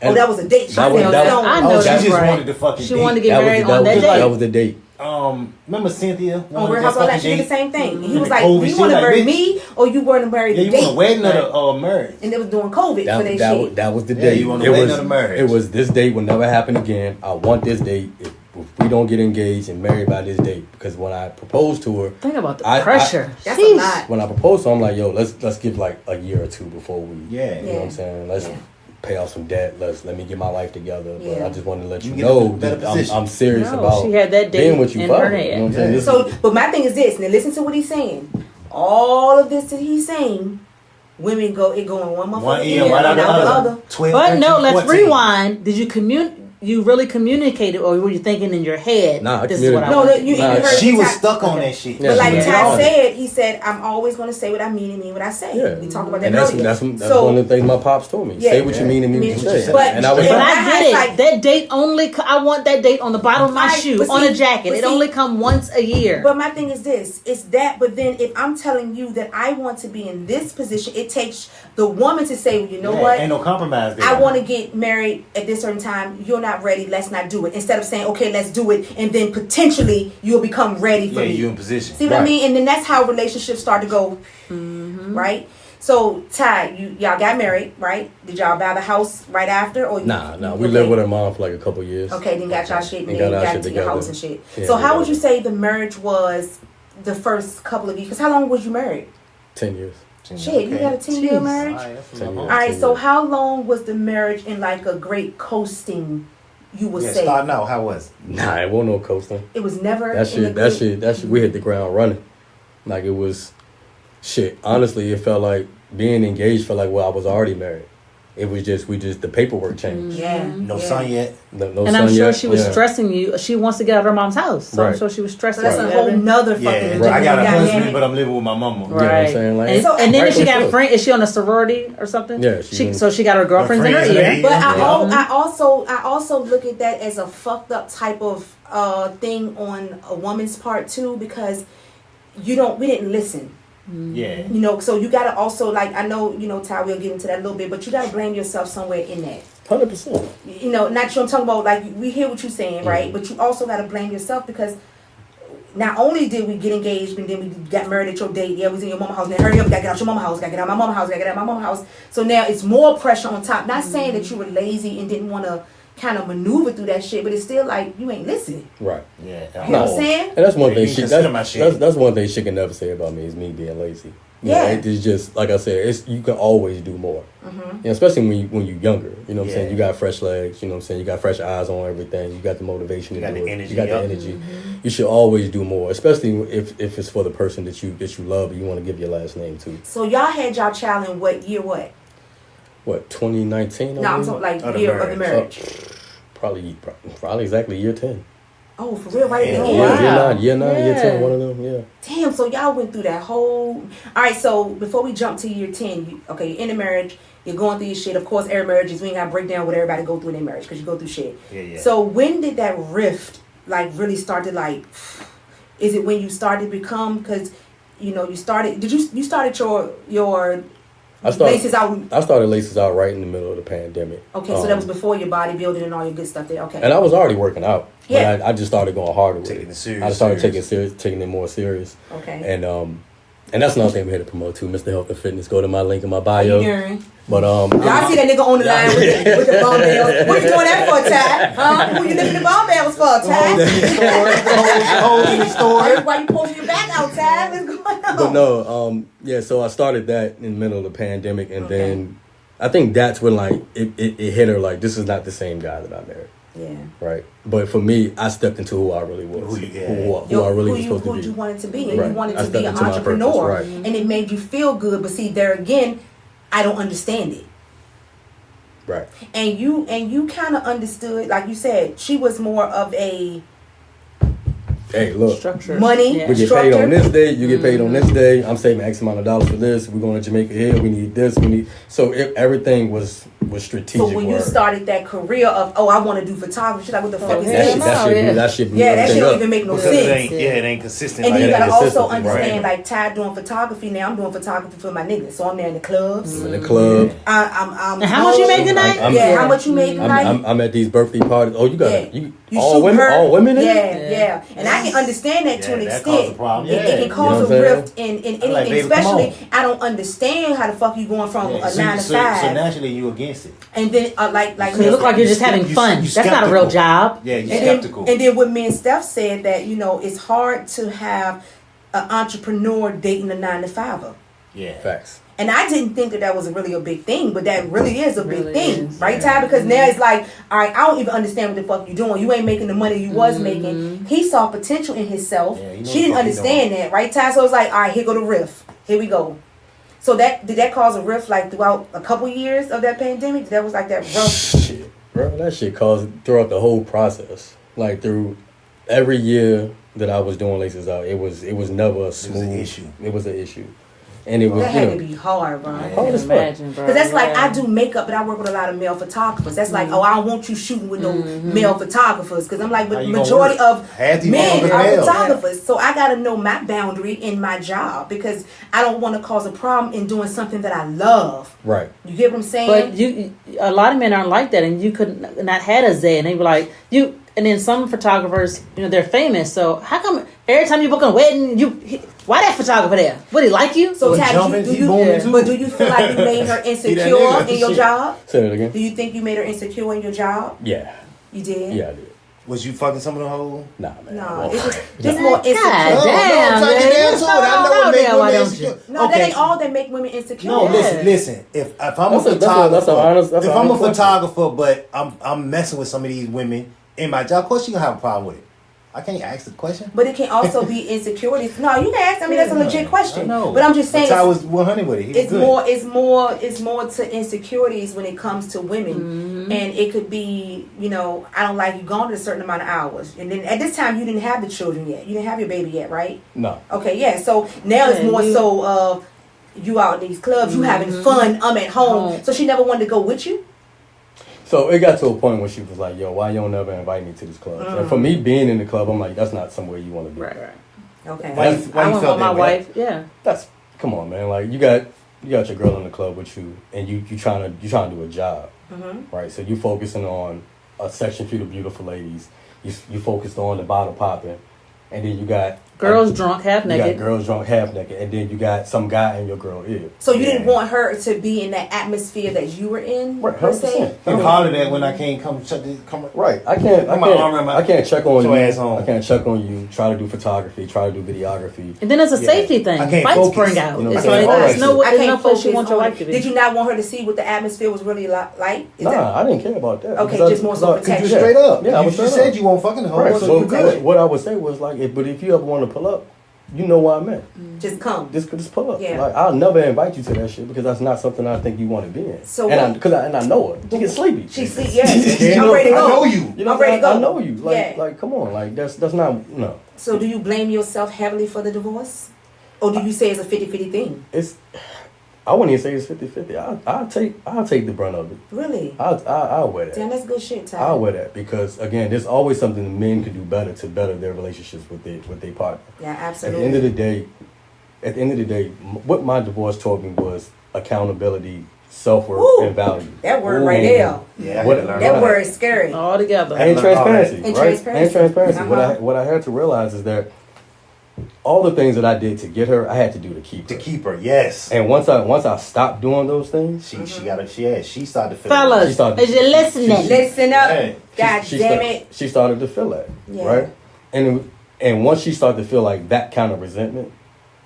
Oh, that was a date. She That was- said, that was- "No." I know Oh, she that's just right. wanted to fucking She date. wanted to get married on that That day. was the date. Remember Cynthia? On wanted Real to Housewives, like, fucking she did the date? same thing. And he was The like, COVID "You shit, want to like, marry bitch. me, or you want to marry Yeah, the you date?" want a wedding or marriage? And they was doing COVID for That, that that, shit. that was the Yeah, date. you want a it wedding was, or a marriage? It was this date will never happen again. I want this date. If we don't get engaged and married by this date, because when I proposed to her, Think about the I- pressure. That's a Sheesh. lot. when I proposed to her, I'm like, yo, let's give like a year or two before we. Yeah. You know what I'm saying? Let's Yeah. pay off some debt. Let me get my life together. But Yeah. I just wanted to let you You get in a know better that position. I'm serious No, about she had that date being with you in forever. her head. You know what I'm saying? This So, is- but my thing is this. Now, listen to what he's saying. All of this that he's saying, women go in one motherfucking One ear, ear right out and the out the other. other. 12, But 13, no, let's 14. rewind. Did you really communicated, or were you thinking in your head? Nah, I this is what I communicated. No, want. you Nah, heard She was Ty- stuck on okay. that shit. Yeah, But like she Ty was. said, he said, "I'm always going to say what I mean and mean what I say." Yeah. We talked about that And that's earlier. that's one of the things my pops told me. Yeah. Say what you mean and mean Yeah. what you say. But- And I was Yeah. But my I get it. hindsight- That date only. I want that date on the bottom of my Right, shoe, but on see- a jacket. but It see- only come once a year. But my thing is this: it's that. But then, if I'm telling you that I want to be in this position, it takes the woman to say, well, "You know Yeah, what? Ain't no compromise there. I want to get married at this certain time. You're not ready. Let's not do it." Instead of saying, "Okay, let's do it," and then potentially you'll become ready for Yeah, me. you in position. See what I Right. mean? And then that's how relationships start to go, right? So Ty, y'all got married, right? Did y'all buy the house right after, or Nah. you, We lived with her mom for like a couple years. Okay, then got y'all shit, and And then got our got shit into your together. house and shit. Yeah, So how would you together. say the marriage was the first couple of years? Because how long was you married? 10 years. Shit, you got a 10-year marriage? All right, so how long was the marriage in like a great coasting, you would say? Starting out, how was it? Nah, it wasn't no coasting. It was never That shit, we hit the ground running. Like it was, shit, honestly, it felt like being engaged felt like, well, I was already married. It was just, the paperwork changed. Yeah. No son yet. No and son I'm sure yet. she was stressing you. She wants to get out of her mom's house. So I'm sure she was stressing. So that's a whole nother fucking I got a husband, but I'm living with my mama. Right. You know what I'm saying? Like, and then she got a friend. Is she on a sorority or something? Yeah. So she got her girlfriends in her ear. But I also look at that as a fucked up type of thing on a woman's part too, because we didn't listen. Yeah. You know, so you gotta also, like, I know, you know, Ty, we'll get into that a little bit, but you gotta blame yourself somewhere in that. 100%. You know, not sure I'm talking about, like, we hear what you're saying, right? But you also gotta blame yourself, because not only did we get engaged and then we got married at your date, yeah, we was in your mama's house, then hurry up, gotta get out your mama's house, gotta get out my mama's house, gotta get out my mama's house. So now it's more pressure on top. Not saying that you were lazy and didn't want to kind of maneuver through that shit, but it's still like you ain't listening. Right. Yeah. You know what I'm saying? And that's one thing that's one thing she can never say about me is me being lazy. Yeah. It's just, like I said, you can always do more. You know, especially when you're younger. You know what I'm saying? You got fresh legs, you know what I'm saying? You got fresh eyes on everything. You got the motivation to do it. You got the energy. You should always do more, especially if it's for the person that you love and you want to give your last name to. So y'all had y'all child in what year, what? What, 2019? No, I'm talking like year of the marriage. Probably exactly year 10. Oh, for real, right there. Year 9, year 10, one of them, yeah. Damn, so y'all went through that whole... All right, so before we jump to year 10, you're in the marriage, you're going through your shit. Of course, every marriage is, we ain't got to break down what everybody go through in their marriage, because you go through shit. Yeah. So when did that rift, like, really start to, like... Is it when you started to become... Because, you know, you started... You started your Laces Out... I started Laces Out right in the middle of the pandemic. Okay, so that was before your bodybuilding and all your good stuff there. Okay. And I was already working out. Yeah. But I just started going harder with Taking it serious. I started taking it more serious. Okay. And that's another thing we had to promote too, Mr. Health and Fitness. Go to my link in my bio. But y'all see that nigga on the line with the bum bells. What you doing that for, Ty? Huh? Who you lifting the bum bells for, Ty? Holding the store. Why you posting your back out, Ty? What's going on? But no, so I started that in the middle of the pandemic, and then I think that's when like it hit her, like, this is not the same guy that I married. Yeah. Right. But for me, I stepped into who I really was. Who I really was supposed to be. Who you wanted to be. And Right. you wanted I to be stepped an into my entrepreneur. purpose, right. And it made you feel good. But see, there again, I don't understand it. Right. And you kind of understood, like you said, she was more of a... Hey, look. Structure. Money. Yeah. We get paid on this day. You get paid on this day. I'm saving X amount of dollars for this. We're going to Jamaica here. We need this. So everything was strategic. So when you started that career of, I want to do photography, she's like, what the fuck is this? That shit that shit don't even make no sense. It ain't consistent. And then you gotta also right. understand, like, Ty doing photography now. I'm doing photography for my niggas, so I'm there in the clubs. In the club. I'm And how much you make tonight? How much you make tonight? I'm at these birthday parties. Oh, you got You all women. All women. Yeah. And I can understand that to an extent. It can cause a rift in anything, like, baby, especially I don't understand how the fuck you going from a 9 to 5. So naturally you against it. And then like You look like you're just having fun. That's not a real job. Yeah, you're skeptical. And then what me and Steph said, that, you know, it's hard to have an entrepreneur dating a 9 to 5er. Yeah. Facts. And I didn't think that was really a big thing, but that really is a big thing, is, right, Ty? Because now it's like, all right, I don't even understand what the fuck you doing. You ain't making the money you was making. He saw potential in himself. Yeah, she didn't understand that, right, Ty? So it's like, all right, here go the riff. Here we go. So did that cause a rift like throughout a couple years of that pandemic? That was like that rough shit, bro. That shit caused throughout the whole process. Like through every year that I was doing Laces Out, it was never a smooth. It was an issue. And it was, that had to be hard, bro. Hard as fuck. Because that's like, I do makeup, but I work with a lot of male photographers. That's like, I don't want you shooting with no male photographers. Because I'm like, but majority of men are photographers. So I got to know my boundary in my job, because I don't want to cause a problem in doing something that I love. Right. You get what I'm saying? But a lot of men aren't like that, and you could not had a Zay, and they were like, and then some photographers, they're famous. So how come every time you book a wedding, why that photographer there? Would he like you? So Tad, do you feel like you made her insecure in your job? Say that again. Do you think you made her insecure in your job? Yeah. You did? Yeah, I did. Was you fucking some of the hoes? Nah, man. No, it's just more insecure. God damn, no, man. man. What's going on there? Why don't you? No, that ain't all that make women insecure. No, Yeah. listen. If I'm That's a photographer, that's if an I'm a honest question. photographer, but I'm messing with some of these women in my job, of course you gonna have a problem with it. I can't ask the question. But it can also be insecurities. No, you can ask. I mean, that's a legit question. No, but I'm just saying, I was 100 with it. He was it's good. it's more to insecurities when it comes to women, and it could be, I don't like you gone to a certain amount of hours, and then at this time you didn't have the children yet, you didn't have your baby yet, right? No. Okay, yeah. So now it's more so of you out in these clubs, you having fun. I'm at home, so she never wanted to go with you. So it got to a point where she was like, yo, why you don't never invite me to this club? And for me being in the club, I'm like, that's not somewhere you want to be. Right. Okay. Why I you went felt with my that way? wife. Yeah. That's, come on, man. Like, you got your girl in the club with you, and you trying to do a job, right? So you focusing on a section for the beautiful ladies. You focused on the bottle popping, and then you got Girls drunk, half naked. You got girls drunk, half naked, and then you got some guy in your girl ear. So you didn't want her to be in that atmosphere that you were in, Right, per se? 100%. You hollered at when I can't come Right. I can't check on you. I can't check on you. Try to do photography. Try to do videography. And then there's a safety thing. I can't Fights focus. bring out. You know, It's I can't like, focus. there's no place you focus want your on wife it. to be. Did you not want her to see what the atmosphere was really like? I didn't care about that. Okay, Because just more so Cause protection. you straight up. Yeah, I you was just straight said up. you won't fucking the Right. hoe, So so you good. what I would say was like, but if you ever want to pull up, you know what I meant. Just come. Just pull up. Yeah. Like, I'll never invite you to that shit because that's not something I think you want to be in. So and I know her. She gets sleepy. She sleep. Yes. You I'm know, ready to go. I know you. You know, I'm ready to go. I know you. Like, Yeah. like, come on. Like, that's not no. So do you blame yourself heavily for the divorce? Or do you say it's a 50-50 thing? I wouldn't even say it's 50-50. I'll take the brunt of it. Really? I'll wear that. Damn, that's good shit, Ty. I'll wear that because again, there's always something men can do better to better their relationships with their partner. Yeah, At absolutely. the end of the day, what my divorce taught me was accountability, self-worth, Ooh, and value. that word right there. Yeah, What- That word is scary. All together. And transparency, And right? transparency. And transparency. Uh-huh. What I had to realize is that all the things that I did to get her, I had to do to keep her. To keep her, yes. And once I stopped doing those things, She started to feel Fellas, She started- as you're listening. Listen up. Yeah. God damn it. She started to feel that, Yeah. right? And once she started to feel like that kind of resentment,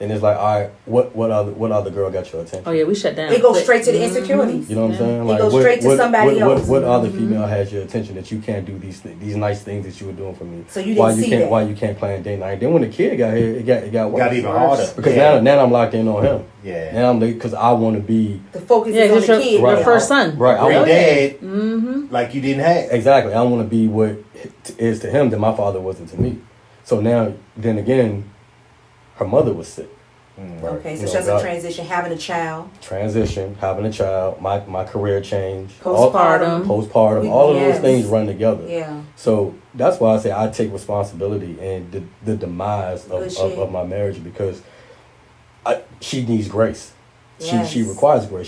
then it's like, all right, what other girl got your attention? Oh yeah, we shut down. It goes straight to the insecurities. You know what I'm saying? It goes straight to somebody else. What other female has your attention that you can't do these nice things that you were doing for me? So you didn't see that. Why you can't plan date night? Then when the kid got here, it got worse. Got even harder. Because Yeah. now I'm locked in on him. Yeah. Now I'm because I want to be The focus Yeah, is on just the your, kid. your Right. first son. right. I Great want, dad, like you didn't have. exactly. I want to be what it is to him that my father wasn't to me. So now, then again, her mother was sick. Right. Okay, so You know, just a God- transition, having a child. transition, having a child, my career change, Postpartum. postpartum, all of Yes. those things run together. Yeah. So that's why I say I take responsibility in the demise Good shit. of my marriage because she needs grace. Yes. She requires grace.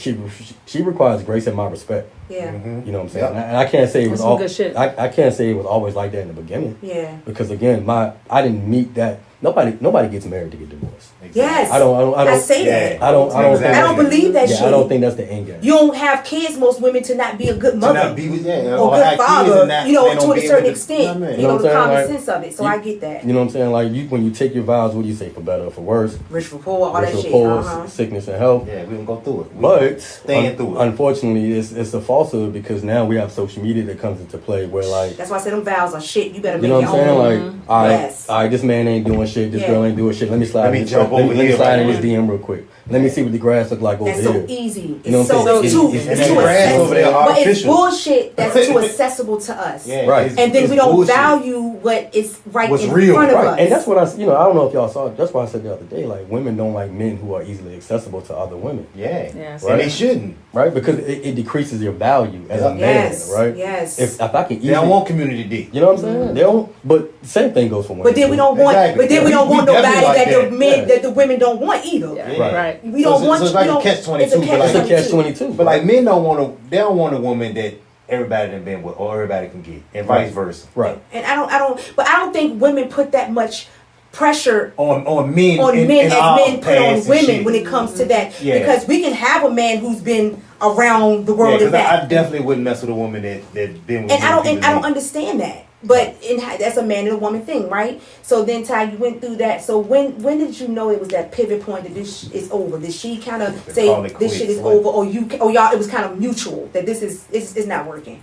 She requires grace and my respect. Yeah. You know what I'm saying? Yep. And I can't say it was That's some all good shit. I can't say it was always like that in the beginning. Yeah. Because again, I didn't meet that. Nobody gets married to get divorced. Yes. I don't say Yeah. that. I don't Exactly. I don't believe that yeah, shit. I don't think that's the end game. You don't have kids, most women, to not be a good To mother. not be with or good have kids father, and not- they to don't a be able certain to- extent. You know what I mean? You know know, what the I'm saying? common Like, sense of it. So I get that. You know what I'm saying? Like when you take your vows, what do you say, for better or for worse? Rich for poor, all that Rich or shit. poor, Uh-huh. sickness and health. Yeah, we don't go through it. We But staying through it. unfortunately, it's a falsehood because now we have social media that comes into play where like, That's why I say them vows are shit. You better you make know what your I'm saying? own. Like, all right, Yes. all right, this man ain't doing shit. This Yeah. girl ain't doing shit. Let me slide. Let me in this- jump over let me here slide right in this now. DM real quick. Let me see what the grass look like over That's here. so easy. You know It's what I'm so saying? it's It's- too it's it's too grass accessible. over there But it's artificial. bullshit that's too accessible to us. Yeah, Right. it's- And then it's we don't bullshit. value what is right What's in real. front of Right, us. and that's what I don't know if y'all saw it. That's why I said the other day, like women don't like men who are easily accessible to other women, Yeah. Yes. And they shouldn't. right? Because it decreases your value as a man, Yes, right? yes. If I can They easily, don't want community D. you know what I'm saying? They don't. But same thing goes for women. But then we don't want. Exactly. But then we don't We want definitely nobody like that the that. men Yeah. that the women don't want either. Yeah. Yeah. Right. We don't So want. it's like we a don't- catch-22, It's a but like- It's a catch-22. catch-22. But like men they don't want a woman that everybody done been with or everybody can get, and vice versa. Right. And I don't. But I don't think women put that much pressure on men as our men put on past and women shit. when it comes to that. Yeah. Because we can have a man who's been around the world Yeah, and back. I definitely wouldn't mess with a woman that been with And I don't people. understand that. But that's a man and a woman thing, right? So then, Ty, you went through that. So when did you know it was that pivot point that this is over? Did she kind of say this shit is over, or y'all? It was kind of mutual that this is not working.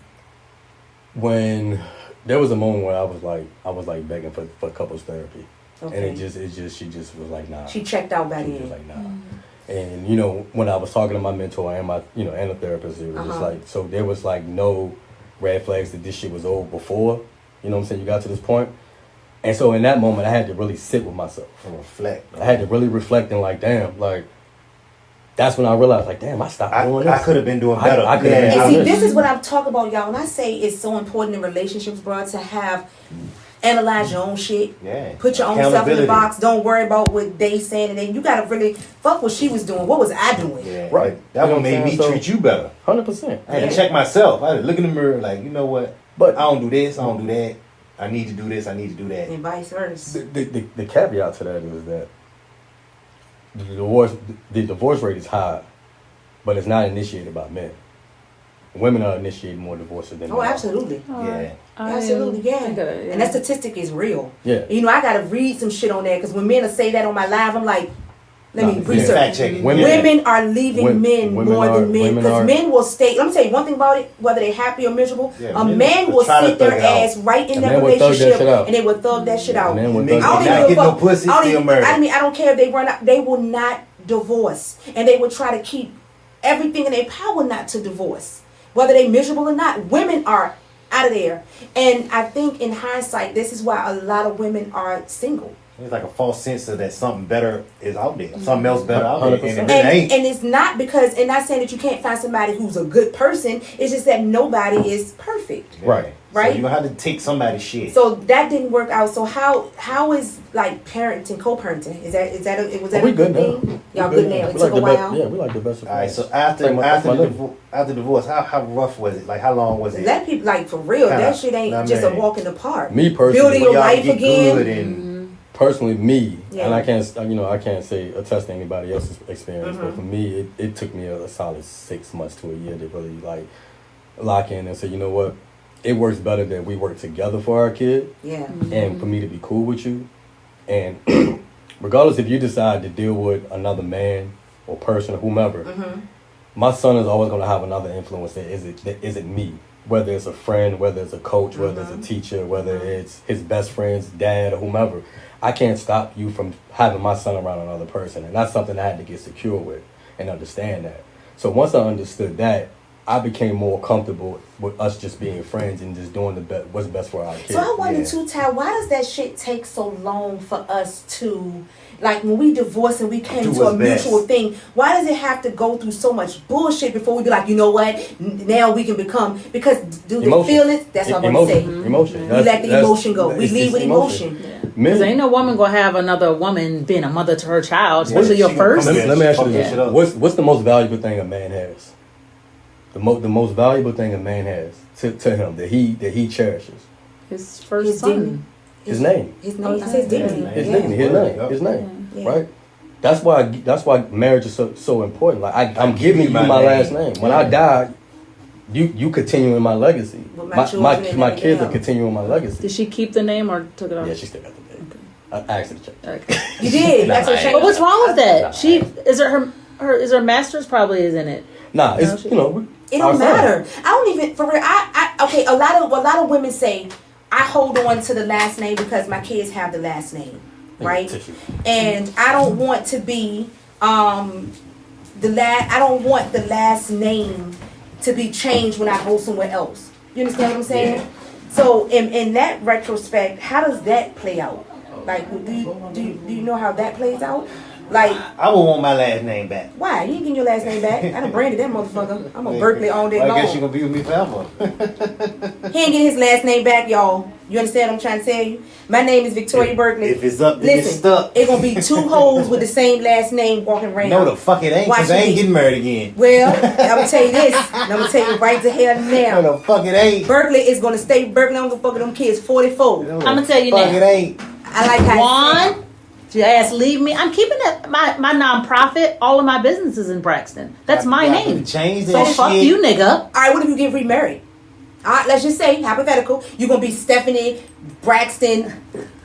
When there was a moment where I was like begging for couples therapy, okay. and she just was like, nah. She checked out back in. in. She was like, nah. And you know, when I was talking to my mentor and my and a therapist, it was just like, so there was like no red flags that this shit was over before. You know what I'm saying? You got to this point. And so in that moment, I had to really sit with myself. And reflect. I had to really reflect and like, damn, like, that's when I realized, like, damn, I stopped doing this. I could have been doing better. I could have been And doing see, this is what I'm talking about, y'all. When I say it's so important in relationships, bro, to have, analyze your own shit. Yeah. Put your own self in the box. Don't worry about what they saying. And then you got to really, fuck what she was doing. What was I doing? Yeah. Right. That one made me treat you better. 100%. I had to check myself. I had to look in the mirror like, you know what? But I don't do this. I don't do that. I need to do this. I need to do that. And vice versa. The caveat to that is that the divorce rate is high, but it's not initiated by men. Women are initiating more divorces than men. Oh, absolutely. Yeah. Absolutely, yeah. And that statistic is real. Yeah. You know, I got to read some shit on that because when men say that on my live, I'm like, let me research. Fact checking. Women are leaving men more than men because men will stay. Let me tell you one thing about it: whether they're happy or miserable, a man will sit their ass right in that relationship and they will thug that shit out. I don't even get no pussy, still murder. I don't care if they run out. They will not divorce, and they will try to keep everything in their power not to divorce, whether they miserable or not. Women are out of there, and I think in hindsight, this is why a lot of women are single. It's like a false sense of that something better is out there. Something else better out there. And it ain't. And it's not because, and not saying that you can't find somebody who's a good person. It's just that nobody is perfect. Right. Right. So you're going to have to take somebody's shit. So that didn't work out. So how is like parenting, co-parenting? Was that a good thing? Now. Y'all good now? It took a while. Yeah, we like the best of all right. So after divorce, how rough was it? Like how long was it? Let people like for real. That shit ain't just a walk in the park. Me personally, building your life again. Personally, me, and I can't say attest to anybody else's experience, but for me, it took me a solid 6 months to a year to really like lock in and say, you know what, it works better that we work together for our kid, and for me to be cool with you, and regardless if you decide to deal with another man or person or whomever, my son is always going to have another influence. That isn't me. Whether it's a friend, whether it's a coach, whether it's a teacher, whether it's his best friend's dad or whomever, I can't stop you from having my son around another person. And that's something I had to get secure with and understand that. So once I understood that, I became more comfortable with us just being friends and just doing what's best for our kids. So I wonder too, Ty, why does that shit take so long for us to, like when we divorced and we came to a mutual thing, why does it have to go through so much bullshit before we be like, you know what, now we can become, because do they feel it? That's what I'm going to say. Emotion. We let the emotion go. We lead with emotion. Because ain't no woman going to have another woman being a mother to her child, especially your first. Let me ask you this. What's the most valuable thing a man has? The most valuable thing a man has to him that he cherishes. His first son. His name. His name. I said dignity. His dignity. His name. Right. That's why marriage is so important. Like I'm giving you my last name. When I die, you continue in my legacy. My kids are continuing my legacy. Did she keep the name or took it off? Yeah, she still got the name. Okay. I asked her to check. Okay. You did. That's what But what's wrong with that? She is her master's probably is in it. Nah, it's it don't matter. I don't even for real. Okay. A lot of women say I hold on to the last name because my kids have the last name, right? And I don't want to be I don't want the last name to be changed when I go somewhere else. You understand what I'm saying? Yeah. So in that retrospect, how does that play out? Like, do you know how that plays out? Like, I would want my last name back. Why? You ain't getting your last name back. I done branded that motherfucker. I'm a Berkeley all day long. I guess you gonna be with me forever. He ain't getting his last name back, y'all. You understand what I'm trying to tell you? My name is Victoria Berkeley. If it's up, then it's stuck. It's gonna be two hoes with the same last name walking around. No, the fuck it ain't, because I ain't getting married again. Well, I'm gonna tell you this. I'm gonna tell you right to hell now. No, the fuck it ain't. Berkeley is gonna stay Berkeley. I'm gonna fuck with them kids 44. I'm gonna tell you now. Fuck it ain't. I like how Juan, your ass leave me. I'm keeping it my nonprofit. All of my businesses in Braxton. That's my name. Change So that fuck shit. you, nigga. All right, what if you get remarried? All right, let's just say, hypothetical, you're going to be Stephanie Braxton.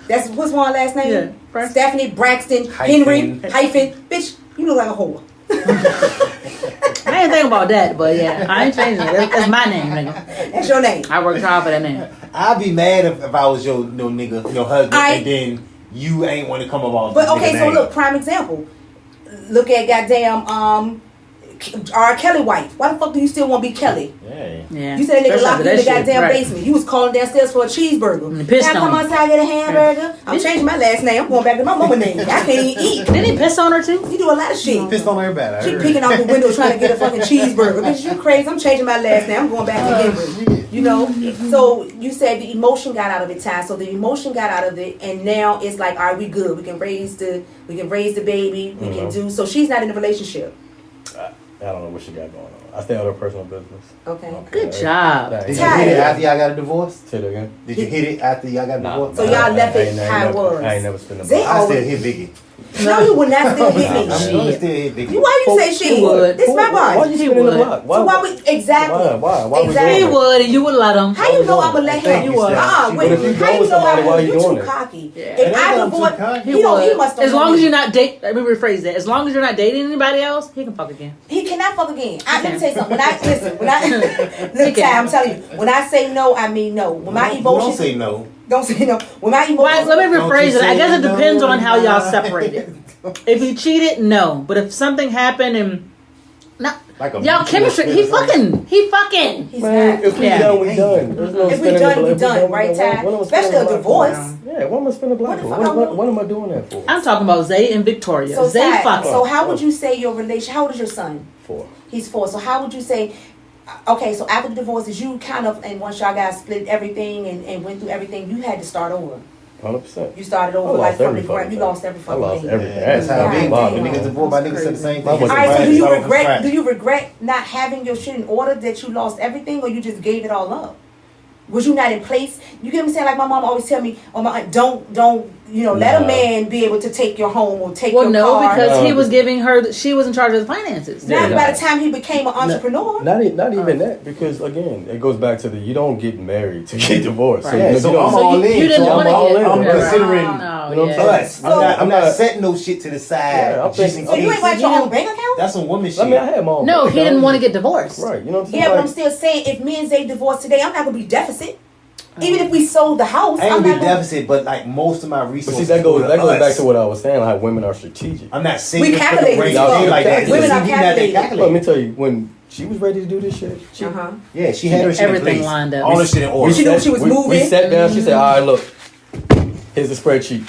That's, what's my last name? Yeah, Braxton. Stephanie Braxton Henry hyphen. Bitch, you look like a whore. I ain't thinking about that, but yeah, I ain't changing it. That's my name, nigga. That's your name. I worked hard for that name. I'd be mad if I was your nigga, your husband, and then you ain't want to come about. But okay, so look, prime example. Look at goddamn R. Kelly wife. Why the fuck do you still want to be Kelly? Yeah. You said that nigga Especially locked you in the that shit, goddamn right. basement. You was calling downstairs for a cheeseburger. And pissed Now I come on him. outside get a hamburger. I'm changing my last name. I'm going back to my mama name. I can't even eat. Didn't he piss on her too? You do a lot of shit. Pissed on everybody. She peeking out the window trying to get a fucking cheeseburger. Bitch, you crazy. I'm changing my last name. I'm going back to Henry. You know? So you said the emotion got out of it, Ty. So the emotion got out of it, and now it's like, all right, we good. We can raise the baby. We can do. So she's not in a relationship. I don't know what she got going on. I stay out of her personal business. Okay. Good job. Did you hit it after y'all got a divorce? Say that again. Did you hit it after y'all got a divorce? So y'all left it how it was. I ain't never spent a They I still always. hit Biggie. No, you would not still hit I'm me. gonna still hit Biggie. Why you say shit? would. This my Why body. you He spinning the would. block? So why we exactly? Why we doing Exactly. He it? would, and you would let him. How you know I'm gonna let Thank him? you, Steph. Wait. But if you How go you with know somebody, I'm why you you doing too it? cocky? Yeah. If And I I'm divorce, too cocky. he don't. He must don't. As long know as me. you're not date. Let me rephrase that. As long as you're not dating anybody else, he can fuck again. He cannot fuck again. Let me tell you something. When I He look, can. Ty, I'm telling you. When I say no, I mean no. When my Don't emotions say no. don't say no. When my Why, emotions, let me Don't rephrase you it. I guess it say depends no, on how y'all nah. separated. If he cheated, no. But if something happened and Like a y'all chemistry, he fucking. he's Man, not. if we Yeah. done, we done. There's no If we spinning done, the we block. done, right, Ty? When am I Especially spinning a the divorce. block for? Yeah, what am I spinning the block What the for? fuck What am I doing that for? I'm talking about Zay and Victoria. So Zay Ty, fucking. so how would you say your relation? How old is your son? 4. He's 4. So how would you say? Okay, so after the divorce, is you kind of, and once y'all guys split everything and went through everything, you had to start over. 100%. You started I over lost like from the every ground. fucking You thing. lost every I fucking lost thing. everything. That's how God it be. damn. When niggas divorce, my niggas said the same thing. All All right, so Right, do you start from regret? scratch. Do you regret not having your shit in order that you lost everything, or you just gave it all up? Was you not in place? You get what I'm saying? Like my mom always tell me, "Oh my, don't, let a Nah. man be able to take your home or take Well, your no, car." because he No. was giving her. She was in charge of the finances. Not Yeah. by the time he became an entrepreneur. Not even that, because again, it goes back to the you don't get married to get divorced. Right. you Yeah, know, so you don't- I'm all in. You didn't So want I'm all to in. get. I'm Yeah. considering No, you know what I'm yeah. us. I'm not setting no shit to the side. Yeah, I'm just thinking- in So you ain't case. got your own bank account? That's some woman shit. I mean, I had my own. No, bank he didn't account. want to get divorced. Right, you know what I'm saying? Yeah, but Like, I'm still saying, if me and Zay divorced today, I'm not gonna be deficit. Even if we sold the house, I ain't I'm be not gonna. deficit, but like most of my but resources. see, that goes go back us. to what I was saying. Like women are strategic. I'm not saying We calculated raise as your fuck. like that. Women See, are we not that calculated. calculated. Let me tell you, when she was ready to do this shit, she, Uh-huh. Yeah, she had her shit Everything in place. lined up. All her shit in order. She knew what she was we moving. sat down. She said, "All right, look, here's the spreadsheet."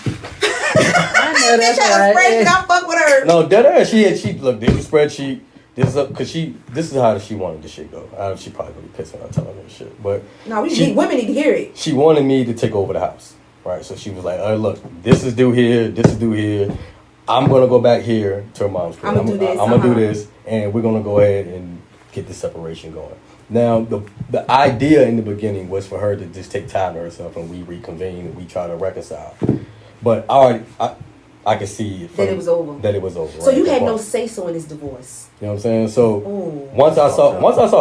I know Bitch, that's I was right. afraid I fuck with her. No, dead ass. She look. This is a spreadsheet. This is up because this is how she wanted the shit go. She probably gonna be pissed when I tell her this shit, but No, women need to hear it. she wanted me to take over the house, right? So she was like, "All right, look, this is due here. This is due here. I'm gonna go back here to her mom's crib. I'ma do this, I'm gonna do uh-huh. this, and we're gonna go ahead and get the separation going." Now, the idea in the beginning was for her to just take time to herself, and we reconvene and we try to reconcile. But I could see That it was over. That it was over. So right you at had that no point. say so in this divorce. You know what I'm saying? So Ooh. once I saw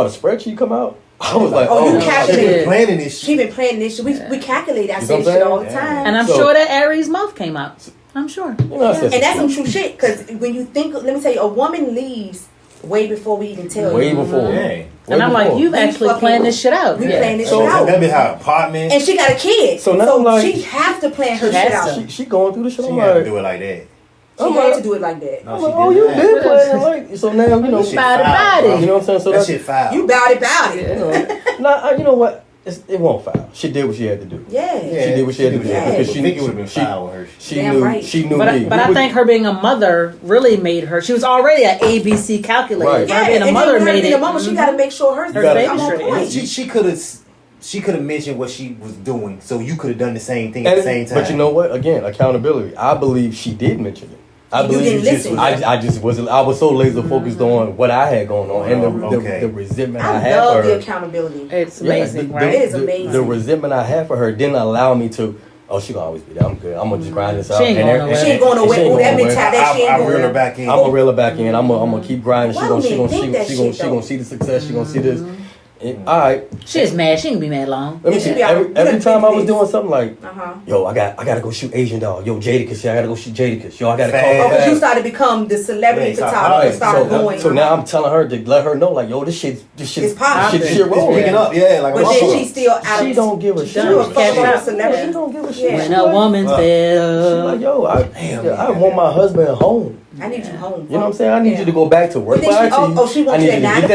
the spreadsheet come out, I was like, Oh, you shit. calculated. She been planning this She shit. been planning this shit. We calculate. I You know say what I'm shit saying? all the Yeah. time. And I'm So- sure that Aries mouth came out. I'm sure. You know, I said And that's some some true shit. Because when you think, let me tell you, a woman leaves way before we even tell way you. before. Yeah. And I'm like, you've We actually fucking- planned this shit out. We Yeah. planned this So- shit out. That be her apartment. And she got a kid. So now I'm like- she have to plan her She shit has out. to. She going through the shit. She I'm had to like, do it like that. She I'm had like- to do it like that. No, I'm she like, oh, did you that. been playing like so now you know. That shit Body, foul, body. bro. You know what I'm saying? So That that's shit foul. You bout it. you know. Nah, you know what? It won't foul. She did what she had to do. Yeah. Yeah, She did what she had to do Yeah. because she think it would have been she- foul with her. She Damn knew. right. She knew But, me. but I think her being a mother really made her. She was already an ABC calculator. Right. Her being a and mother then with her made being it. a mama, she got to make sure her Her gotta- baby I'm on straight. point. She could have mentioned what she was doing, so you could have done the same thing at the same time. But you know what? Again, accountability. I believe she did mention it. I You believe didn't listen. I just wasn't. I was so laser focused on what I had going on and Okay. the resentment I I had love for the her. accountability. It's Yeah, amazing, the- right? It is the- amazing. The resentment I had for her didn't allow me to oh, she gonna always be there. I'm good. I'm gonna just grind this out. She ain't going nowhere. She ain't going nowhere. Oh, that mentality. I reel her back in. I'm gonna reel her back in. I'm gonna keep grinding. Why She don't gonna men think that shit, see the success. She gonna see this. And, all right. She is mad. She ain't gonna be mad long. Let me see. Every time I was doing something like, Uh-huh. yo, I gotta go shoot Asian doll. Yo, Jadakiss, I gotta go shoot Jadakiss. Yo, I gotta call Fast. her Oh, because back. you started to become the celebrity photographer. Started going. So now I'm telling her to let her know, like, yo, this shit It's popping. shit rolling. Picking up, yeah, like a But muscle. then she's still out. She don't give a shit. She a fucking celebrity. She don't give a shit. When a woman She's fails. like, yo, I want my husband home. I need you home. You know what I'm saying? I need you to go back to work. But then she wants you at 9 to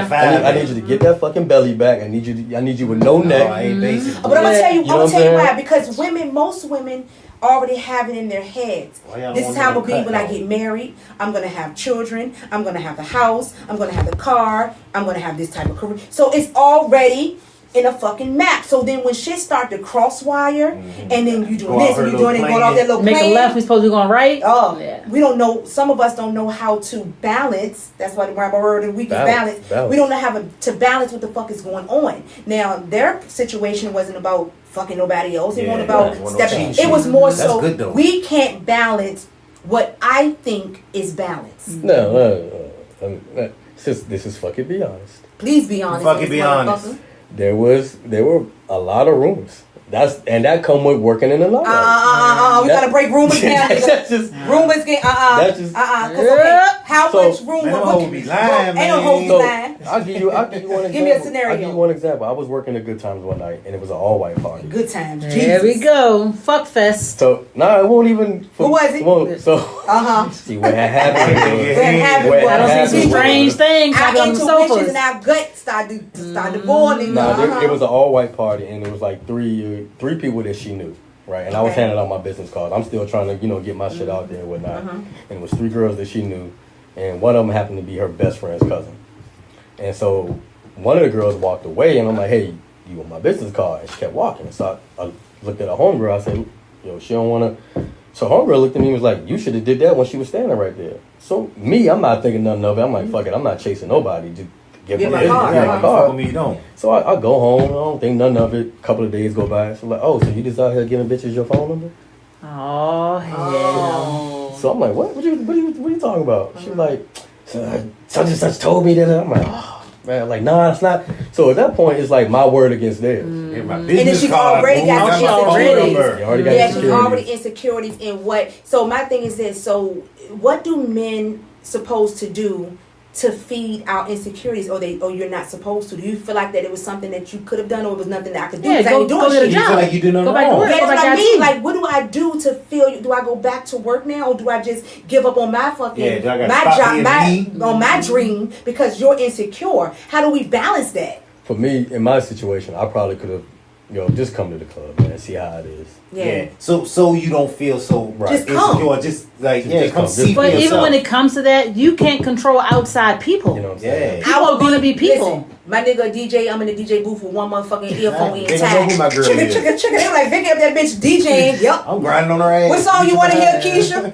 5. I need you to get that fucking belly back. I need you with no neck. I ain't basic. But I'm gonna tell you, You know what I'm I'm saying? why. Because most women already have it in their heads. Why y'all This don't is how I'm want gonna me be to when I cut, get married. I'm gonna have children. I'm gonna have the house. I'm gonna have the car. I'm gonna have this type of career. So it's already in a fucking map. So then when shit start to crosswire, and then you doing Go off this and her you doing it, little going off that little Make a plan. left, we supposed to be going right. Oh, Yeah. we don't know. Some of us don't know how to balance. That's why the word of the week is balance. Balance. We don't know how to balance what the fuck is going on. Now, their situation wasn't about fucking nobody else. It Yeah, wasn't about right. Wasn't no stepping. cheat It was sheet. more That's so good, though. we can't balance what I think is balance. No. This is fucking be honest. Please be honest. Fucking be honest. motherfucker. There were a lot of rumors. That come with working in the law. We gotta break rumors down. That's just Rumors get That's just- Cause okay, how So- much rumor? Man, them hoes be lying, Ain't no hoes be man. lying. I'll give you one example. Give me a scenario. I'll give you one example. I was working at Good Times one night, and it was an all-white party. Good times. There we go. Fuck fest. So, it won't even... What was it? See, what had happened What I don't see some was- strange things happening Our on the intuitions sofas. and our gut started boiling. It was an all-white party, and it was like three people that she knew, right? And I was Okay. handing out my business cards. I'm still trying to, get my shit out there and whatnot. And it was 3 girls that she knew, and one of them happened to be her best friend's cousin. And so one of the girls walked away, and I'm like, hey, you want my business card? And she kept walking. So I looked at her homegirl. I said, yo, she don't want to. So homegirl looked at me and was like, you should have did that when she was standing right there. So me, I'm not thinking nothing of it. I'm like, fuck it, I'm not chasing nobody. Just give Give my my card. my card. Me, you don't. So I go home. I don't think nothing of it. A couple of days go by. So I'm like, oh, so you just out here giving bitches your phone number? Oh hell. So I'm like, what? What you talking about? She was like, such and such told me that. I'm like, oh man, like nah, it's not. So at that point, it's like my word against theirs. Yeah, my And then business she card, already boom, got my some phone insecurities. number. You already got Yeah, she's insecurities. already insecurities in what. So my thing is this. So what do men supposed to do to feed our insecurities, or you're not supposed to? Do you feel like that it was something that you could have done, or it was nothing that I could do? Yeah, Because I ain't go doing get a shit. You job. feel like you did nothing Go back to wrong. work. Yeah, Go that's back what I to mean. IT. Like, what do I do to feel? Do I go back to work now, or do I just give up on my fucking Yeah, do I gotta my stop job, being me? on my dream because you're insecure? How do we balance that? For me, in my situation, I probably could have, just come to the club, man, see how it is. Yeah. So you don't feel so Just come. insecure. Just like Just come come. see for But yourself. even when it comes to that, you can't control outside people. You know what I'm saying? Yeah. People are going to be people. Listen, my nigga DJ, I'm in the DJ booth with one motherfucking earphone They don't know intact. who my girl Chugga, is. chugga, chugga. They were like, Vicky up that bitch DJing. Yup. I'm grinding on her ass. What song you want to hear, Keisha?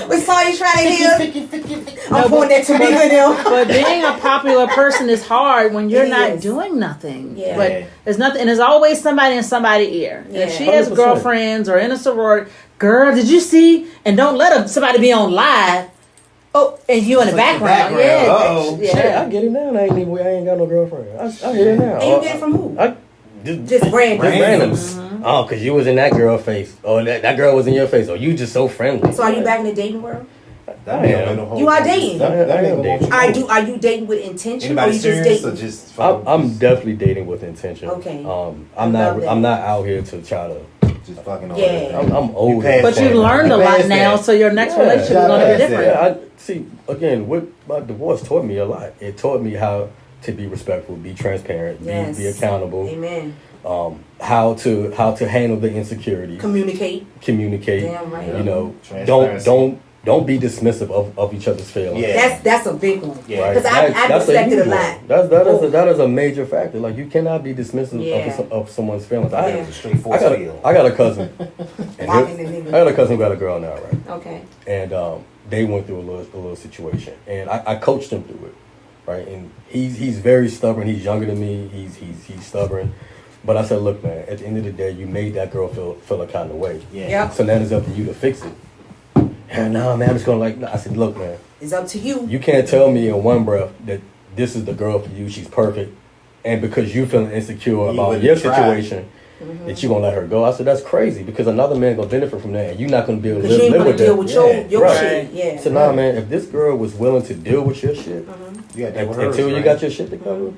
What song you trying to hear? I'm pouring that Tamika now. But being a popular person is hard when you're It not is. doing nothing. Yeah. But there's nothing, and there's always somebody in somebody's ear. Yeah. If she has 100%. girlfriends or in a sorority, girl, did you see? And don't let somebody be on live. Oh, and you in the Like the background. background. Yeah. Uh-oh. Yeah. Shit, I get it now. I ain't got no girlfriend. I hear it now. And you get it from who? Just random. randoms. Oh, because you was in that girl face. Oh, that girl was in your face. Oh, you just so friendly. So are you back in the dating world? That man ain't no whole- You are dating. That I am nigga dating. won't you Are you dating with intention, or Anybody you just serious dating? or just fucking- I'm definitely dating with intention. Okay. I'm love that. not out here to try to. just fucking all Yeah. that. I'm old. passed But you've that. learned a You lot passed now, that. so your next Yeah. relationship is going to be Yeah. different. Yeah, I see. Again, what my divorce taught me a lot. It taught me how to be respectful, be transparent, Yes. be accountable. Amen. How to handle the insecurities, Communicate. communicate. Damn right. You know, Transparency. don't be dismissive of each other's feelings. Yeah. That's a big one. Yeah. Right? Because I That's reflected huge a one. lot. That is a major factor. Like you cannot be dismissive Yeah. of someone's feelings. Yeah. It was a straight force I field. got a cousin. And Locking the nigga. I got a cousin who got a girl now, right? Okay. And they went through a little situation, and I coached him through it, right? And he's very stubborn. He's younger than me. He's stubborn, But I said, look, man, at the end of the day, you made that girl feel a kind of way. Yeah. Yep. So now it's up to you to fix it. And no, man, I'm just going to I said, look, man. It's up to you. You can't tell me in one breath that this is the girl for you. She's perfect. And because you feeling insecure about your situation, that you're going to let her go. I said, that's crazy because another man going to benefit from that. And you're not going to be able to live with that. Deal with your shit. Yeah. So now, man, if this girl was willing to deal with your shit, you got until you got your shit together,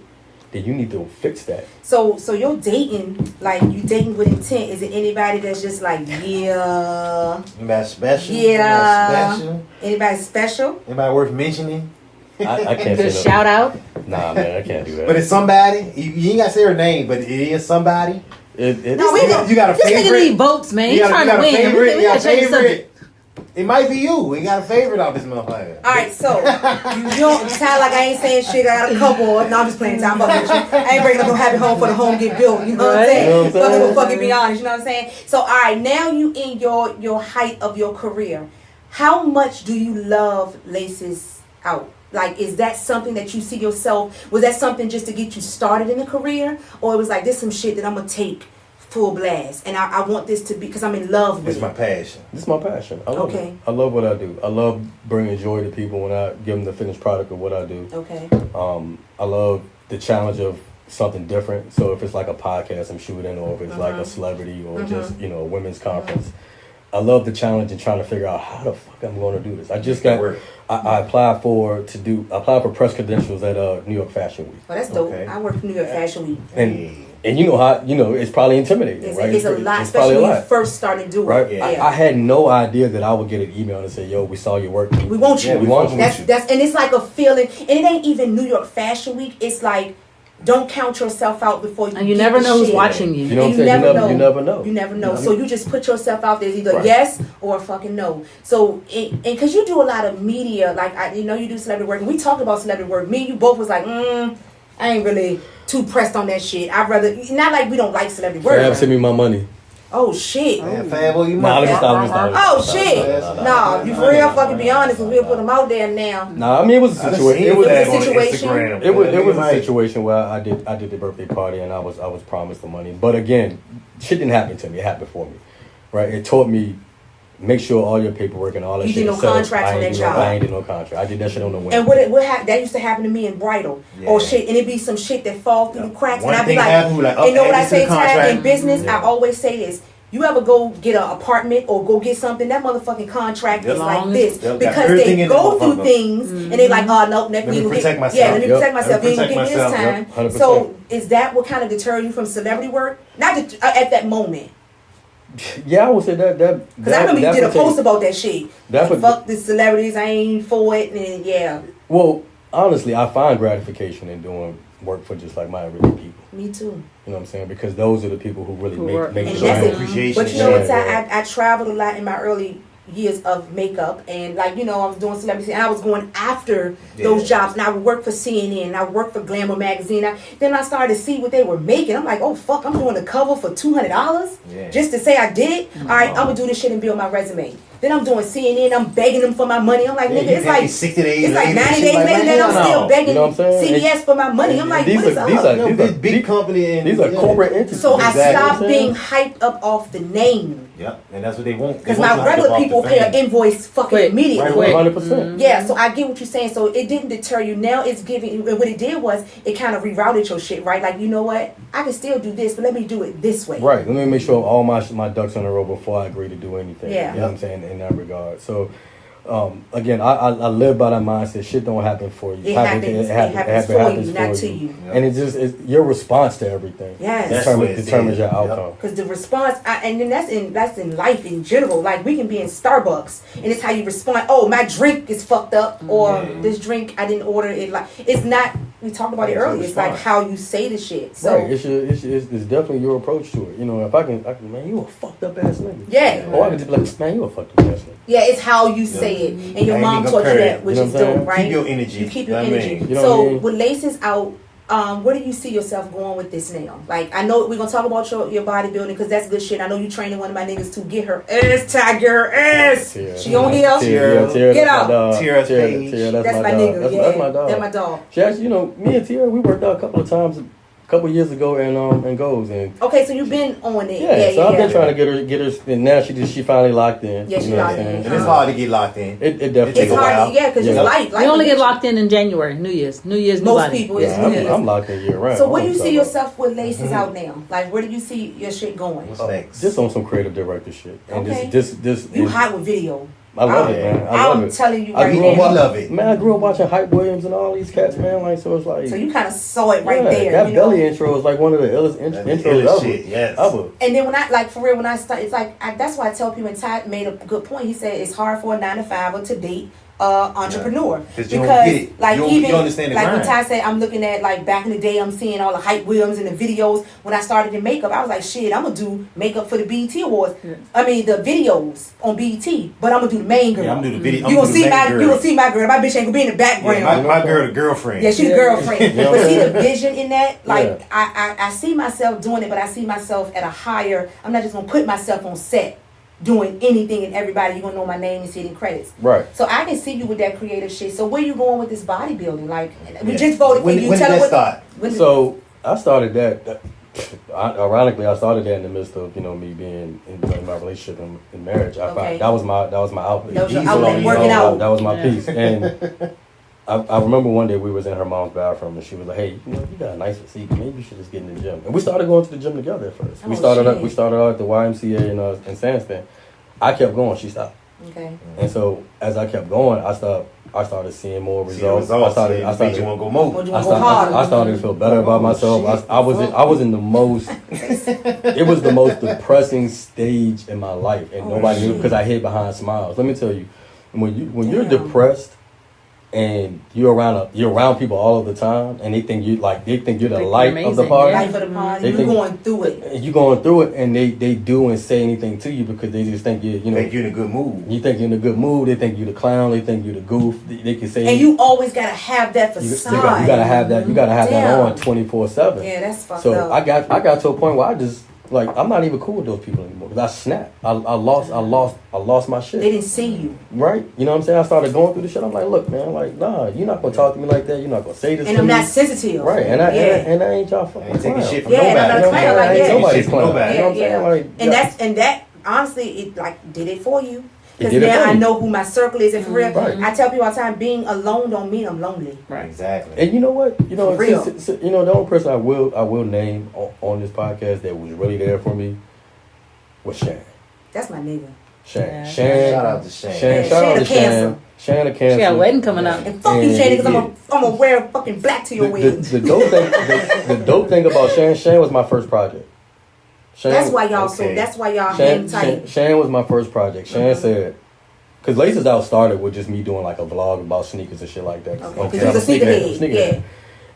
then you need to fix that. So you're dating, like you dating with intent. Is it anybody that's just like, yeah? Anybody special? Yeah. Anybody special? Anybody worth mentioning? I can't Good say shout out. Nah, man, I can't do that. But it's somebody. You ain't got to say her name, but it is somebody. No, we You got a This nigga favorite? need votes, man. He's You trying got to a win. favorite? We You got gotta a change the subject. favorite? It might be you. We got a favorite out this motherfucker. All right, so you don't sound like I ain't saying shit. I got a couple. No, I'm just playing. Time fucking with you. I ain't bringing up no happy home for the home get built. You know what I'm Right. saying? You know what I'm saying? Fucking fucking be honest. You know what I'm saying? So all right, now you in your height of your career. How much do you love Laces Out? Like, is that something that you see yourself? Was that something just to get you started in a career, or it was like this some shit that I'm gonna take full blast, and I want this to be because I'm in love with It's my it. passion. This is my passion. I love Okay. it. I love what I do. I love bringing joy to people when I give them the finished product of what I do. Okay. I love the challenge of something different. So if it's like a podcast I'm shooting, or if it's like a celebrity, or just a women's conference, I love the challenge and trying to figure out how the fuck I'm going to do this. I just got. I applied for press credentials at New York Fashion Week. Oh, that's dope. Okay. I work for New York Fashion Week. And you know how it's probably intimidating, right? It's a lot, it's probably especially a when lot. you first started doing Right, it. I had no idea that I would get an email and say, "Yo, we saw your work. We want you. Yeah, we want you. That's and it's like a feeling, and it ain't even New York Fashion Week. It's like, don't count yourself out before you. And you get never the know who's shit. watching you. You know what I'm You saying? never know. You never know. You never know. So you just put yourself out there as either Right. yes or fucking no. So and because you do a lot of media, like you do celebrity work, and we talked about celebrity work. Me and you both was like, I ain't really too pressed on that shit. I'd rather not like we don't like celebrity work. Fab, send me my money. Oh shit. Man, Fab, you Nah, let me motherfucker. stop. Oh shit! Nah, you for real? Fucking be honest, and we'll put them out there now. Nah, I mean it was a situation. It was a situation. It was a situation where I did the birthday party and I was promised the money. But again, shit didn't happen to me. It happened for me, right? It taught me make sure all your paperwork and all that You shit. did no is set up. contracts on that job. I ain't did no contract. I did that shit on the And wing. that used to happen to me in bridal Yeah. or shit, and it'd be some shit that fall through the cracks, One and I'd be thing like, happened, we like, and you know what okay, I this is say, the Ty, in contract. business, Yeah. I always say this. You ever go get an apartment or go get something, that motherfucking contract is like this. Yep. Got Because everything they in the go through motherfucker. things and they like, oh, no, let me me protect get, myself. yeah, let me Yep. protect myself. You ain't gonna get me this Protect time. myself. Yep. 100%. So is that what kind of deter you from celebrity work? Not at that moment. Yeah, I would say that. Because I remember you did a post about that shit. That Like, fuck the celebrities, I ain't for it, and yeah. Well, honestly, I find gratification in doing work for just like my everyday people. Me too. You know what I'm saying? Because those are the people who really work. make And it that's right. it. Appreciation. But you know what, Yeah. I traveled a lot in my early years of makeup, and like I was doing celebrity, and I was going after those jobs, and I would work for CNN, and I would work for Glamour magazine. Then I started to see what they were making. I'm like, oh fuck, I'm doing a cover for $200 just to say I did it. All right, I'm gonna do this shit and build my resume. Then I'm doing CNN, I'm begging them for my money. I'm like, nigga, it's like 60 days it's like later, 90 shit days like, later man, that I'm no. still begging You know what I'm saying? CBS for my money. I'm like, what is up? This big company. And, These are corporate entities. So I Exactly. stopped being hyped up off the name. Yep, and that's what they want. Because my regular people pay an invoice fucking Quick. immediately. Quick. 100%. Yeah, so I get what you're saying. So it didn't deter you. Now it's giving. What it did was it kind of rerouted your shit, right? Like, you know what? I can still do this, but let me do it this way. Right. Let me make sure all my ducks in a row before I agree to do anything. Yeah. You know what I'm saying? In that regard. So, again, I live by that mindset. Shit don't happen for you. It happens for you, not to you. And it's your response to everything. Yes. Determines your outcome. Because the response, and then that's in life in general. Like, we can be in Starbucks, and it's how you respond. Oh, my drink is fucked up, or this drink I didn't order it. Like, it's not. We talked about it It's a earlier. It's like response. how you say the shit. So Right. It's definitely your approach to it. You know, if I can, man, you a fucked up ass nigga. yeah. Or I can just be like, man, you a fucked up ass nigga. Yeah, it's how you say it, and your I mom ain't taught you gonna that, which you know is what I'm saying? dope, right? Keep your energy. You keep your You know what I energy. mean? You know So what I mean? with Laces Out, where do you see yourself going with this now? Like, I know we're gonna talk about your bodybuilding because that's good shit. I know you training one of my niggas to get her ass, tag her ass. Tiara. She on here. Tiara, Get that's out. my dog. Tiara's Tiara, page. Tiara, That's my dog. nigga. That's Yeah, my dog. that's my dog. She actually, me and Tiara, we worked out a couple of times couple years ago and goes and. Okay, so you've been on it. Yeah, so I've been trying to get her, and now she finally locked in. Yeah, she locked in. And it's hard to get locked in. It definitely It's takes a hard, while. because it's light. We only get locked in January, New Year's, Most nobody. people, Yeah, it's New Year's. I'm locked in year round. So where do you see yourself with Laces Out now? Like, where do you see your shit going? What's next? Just on some creative director shit. And Okay. this You hot with video. I love it, man. I love I'm it. telling you I right grew up now. I love it. Man, I grew up watching Hype Williams and all these cats, man. Like, so it's like. So you kind of saw it right yeah, there. That you know? belly intro is like one of the illest intros ever. Shit, yes. Ever. And then when I, like, for real, when I start, it's like, that's why I tell people, and Ty made a good point. He said it's hard for a 9-to-5 or to date entrepreneur. Because you don't get it. Like, You even, don't understand the like when grind. Ty said, I'm looking at, like, back in the day, I'm seeing all the Hype Williams and the videos. When I started in makeup, I was like, shit, I'm going to do makeup for the BET Awards. Yeah. I mean, the videos on BET, but I'm going to do the main girl. Yeah, I'm gonna do the video. You gonna see my girl. My bitch ain't gonna be in the background. Yeah, my girl, the girlfriend. Yeah, she's the girlfriend. Yeah. But see the vision in that? Like, Yeah. I see myself doing it, but I see myself at a higher, I'm not just gonna put myself on set doing anything and everybody, you're gonna know my name and see it in credits. Right. So I can see you with that creative shit. So where you going with this bodybuilding? Like, we just voted for When you. did Tell that us start? So I started that. Ironically, I started that in the midst of me being in my relationship and marriage. I Okay. found that was my outlet. That was your Easy outlet, on working me, out. That was my Yeah. piece. And I remember one day we was in her mom's bathroom and she was like, "Hey, you got a nice physique. Maybe you should just get in the gym." And we started going to the gym together at first. Oh, we started shit. out at the YMCA in Sandton. I kept going. She stopped. Okay. And so as I kept going, I started seeing more See results. the results. I Made started you want to go more. Would you I wanna go harder? started to feel better about myself. I was in the most. It was the most depressing stage in my life, and nobody knew because I hid behind smiles. Let me tell you, when you're Damn. depressed and you're around people all of the time, and they think you're the Like light you're of the amazing, party. yeah. Life of the party. They You're think- going through it. And you going through it, and they do and say anything to you because they just think you Make you in a good mood. You think you're in a good mood. They think you the clown. They think you the goof. They can say And you always gotta have that you facade. gotta have that. You gotta have that Damn. on 24/7. Yeah, that's fucked So up. I got to a point where I just I'm not even cool with those people anymore because I snapped. I lost my shit. They didn't see you. Right? You know what I'm saying? I started going through the shit. I'm like, look, man, nah, you're not gonna talk to me like that. You're not gonna say this And to I'm me. not sensitive. Right? And I ain't y'all fucking Ain't taking clown. shit from Yeah, and I'm nobody. not You know what I'm clown saying? like Ain't that. nobody's Shit from clown. nobody. You know what I'm saying? Like, And that honestly, it like did it for you. Because It did it now for I me. know who my circle is, and for real, Right. I tell people all the time, being alone don't mean I'm lonely. Exactly. And you know what? For real. The only person I will name on this podcast that was really there for me was Shan. That's my nigga. Yeah. Shan. Shout out to Shan. Yeah, Shout out Shan to a cancer. Shan. Shan a cancer. She got a wedding coming up. And fuck you, And- Shan, because yeah. I'm gonna wear fucking black to your wedding. The dope thing about Shan was my first project. Shan, That's why y'all okay. that's why y'all hang tight. Shan was my first project. Shan said, because Laces Out started with just me doing like a vlog about sneakers and shit like that. Okay, I'm 'cause you was a sneakerhead, yeah.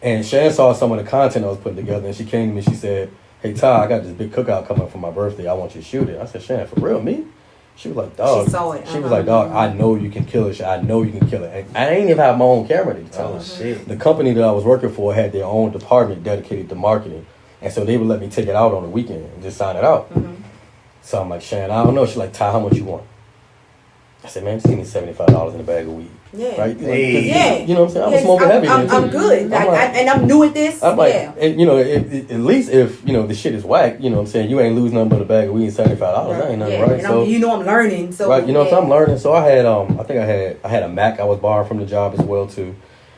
And Shan saw some of the content I was putting together, and she came to me. She said, "Hey Ty, I got this big cookout coming for my birthday. I want you to shoot it." I said, "Shan, for real, me?" She was like, "Dog." She saw it, She was like, "Dog, I know you can kill it. I know you can kill it." And I ain't even have my own camera at the time. Oh shit. The company that I was working for had their own department dedicated to marketing. And so they would let me take it out on the weekend and just sign it out. So I'm like, Shan, I don't know. She's like, Ty, how much you want? I said, man, just give me $75 in a bag of weed. Yeah. Right? Hey. 'Cause, Yeah. You know what I'm saying? I was Yes, smoking heavy. I'm then, too. good. I'm Like, like- and I'm new at this. I'm like, yeah. and at least if, the shit is whack, you know what I'm saying? You ain't losing nothing but a bag of weed and $75. That ain't nothing, Yeah, right? and So, I'm learning. So right, yeah. so I'm learning. So I had, I think I had a Mac I was borrowing from the job as well too.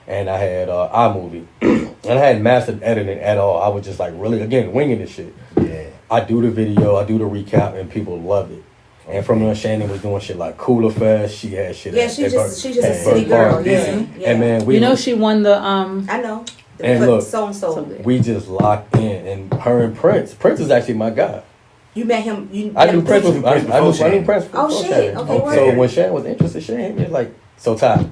And I had iMovie. And I hadn't mastered editing at all. I was just like really, again, winging this shit. Yeah. I do the video, I do the recap, and people love it. And from there, Shannon was doing shit like Cooler Fest. She had shit. Yeah, at she's Bur- just a at city Burke girl. Park. Yeah, yeah. And man, You know she won the I know. And But look, so. we just locked in, and her and Prince. Prince is actually my guy. You met him. I knew Prince was. I knew Prince. Oh, before shit. Shannon. Okay, word. So when Shannon was interested, Shannon hit me like, "So Ty,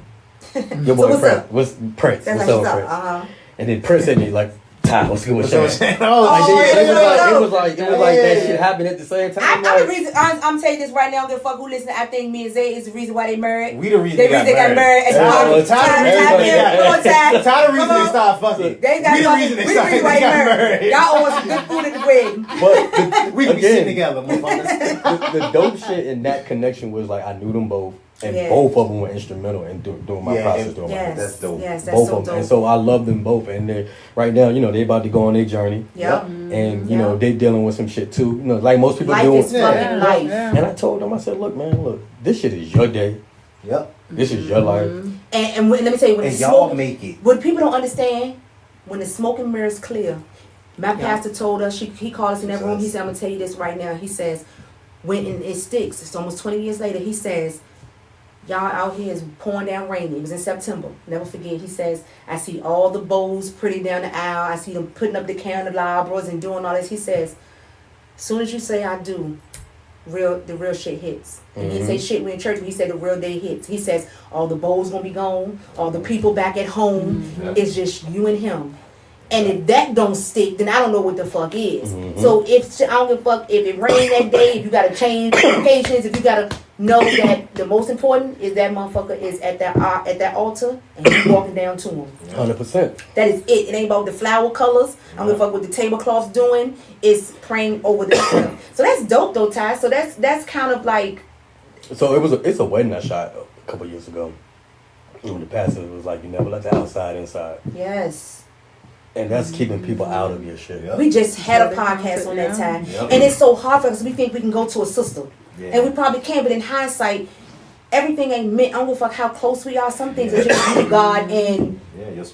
your boy what's Prince. up? What's Prince? That's What's like up, what's Prince?" up. And then Prince hit me like, "Ty, what's good with So Shannon?" oh, Like, yeah, it was like that shit happened at the same time. I'm the like, reason. I'm telling you this right now. Give a fuck who listen. I think me and Zay is the reason why they married. we the reason They got married. It's Everybody- Ty, everybody- come on, Ty. Ty the reason Come they on. started fucking. They got we the fucking- reason they we the started reason why they they got married. married. Y'all owe us some good food at the wedding. But We can be again, sitting together, motherfuckers. the dope shit in that connection was like I knew them both. And both of them were instrumental in doing my process. Doing my that's dope. Yes, that's both so of them. dope. And so I love them both. And they right now, they about to go on their journey. Yep. And they dealing with some shit too. Like most people life do. Is fucking life. And I told them, I said, look, man, this shit is your day. Yep. This is your life. And let me tell you, when y'all make it. What people don't understand, when the smoke and mirrors clear, my pastor told us, he called us in that room, he said, I'm going to tell you this right now. He says, when it sticks, it's almost 20 years later, he says, y'all out here is pouring down rain. It was in September. Never forget. He says, I see all the bows pretty down the aisle. I see them putting up the candelabras and doing all this. He says, as soon as you say I do, the real shit hits. And he didn't say shit we in church, but he said the real day hits. He says all the bows gonna be gone, all the people back at home. It's just you and him. And if that don't stick, then I don't know what the fuck is. So I don't give a fuck if it rained that day, if you gotta change locations, if you gotta know that the most important is that motherfucker is at that altar and you walking down to him. 100%. That is it. It ain't about the flower colors. I don't give a fuck what the tablecloth's doing. It's praying over the stuff. So that's dope though, Ty. So that's kind of like. So it's a wedding I shot a couple years ago. And the pastor was like, you never let the outside inside. Yes. And that's keeping people out of your shit. Yep. We just had a podcast on that time. Yep. And it's so hard for us. We think we can go to a sister. Yeah. And we probably can, but in hindsight, everything ain't meant. I don't give a fuck how close we are. Some things are just you, God, and your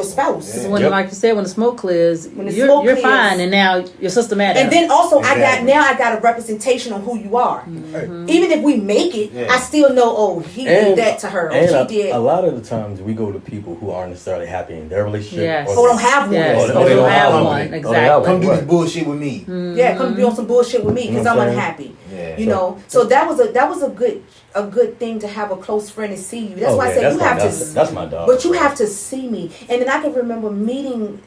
spouse. So when, like you said, when the smoke clears, When you're fine, and now your sister mad at And then also, Exactly. I got a representation on who you are. Mm-hmm. Even if we make it, I still know. He did that to her. And She did. a lot of the times we go to people who aren't necessarily happy in their relationship. Yes. Or don't have one. Yes. Or Or they don't don't have have one. one. Exactly. Come do this bullshit with me. Yeah, come be on some bullshit with me because You know I'm what I'm saying? unhappy. Yeah. You know, so that was a good thing to have a close friend and see you. That's why I said you have to. That's my dog. But you have to see me, and then I can remember meeting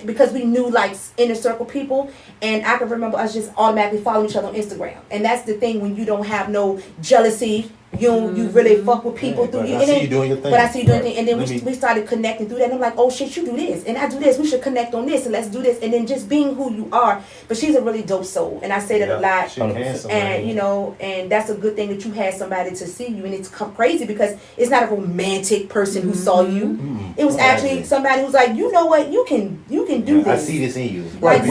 because we knew like inner circle people, and I can remember us just automatically following each other on Instagram, and that's the thing when you don't have no jealousy. You really fuck with people through you. I see you doing your thing. But I see you doing thing, and then we started connecting through that. And I'm like, oh shit, you do this, and I do this. We should connect on this, and let's do this, and then just being who you are. But she's a really dope soul, and I say that a lot. She handsome, And and that's a good thing that you had somebody to see you, and it's crazy because it's not a romantic person who saw you. It was actually somebody who's like, you know what, you can do this. I see this in you. Like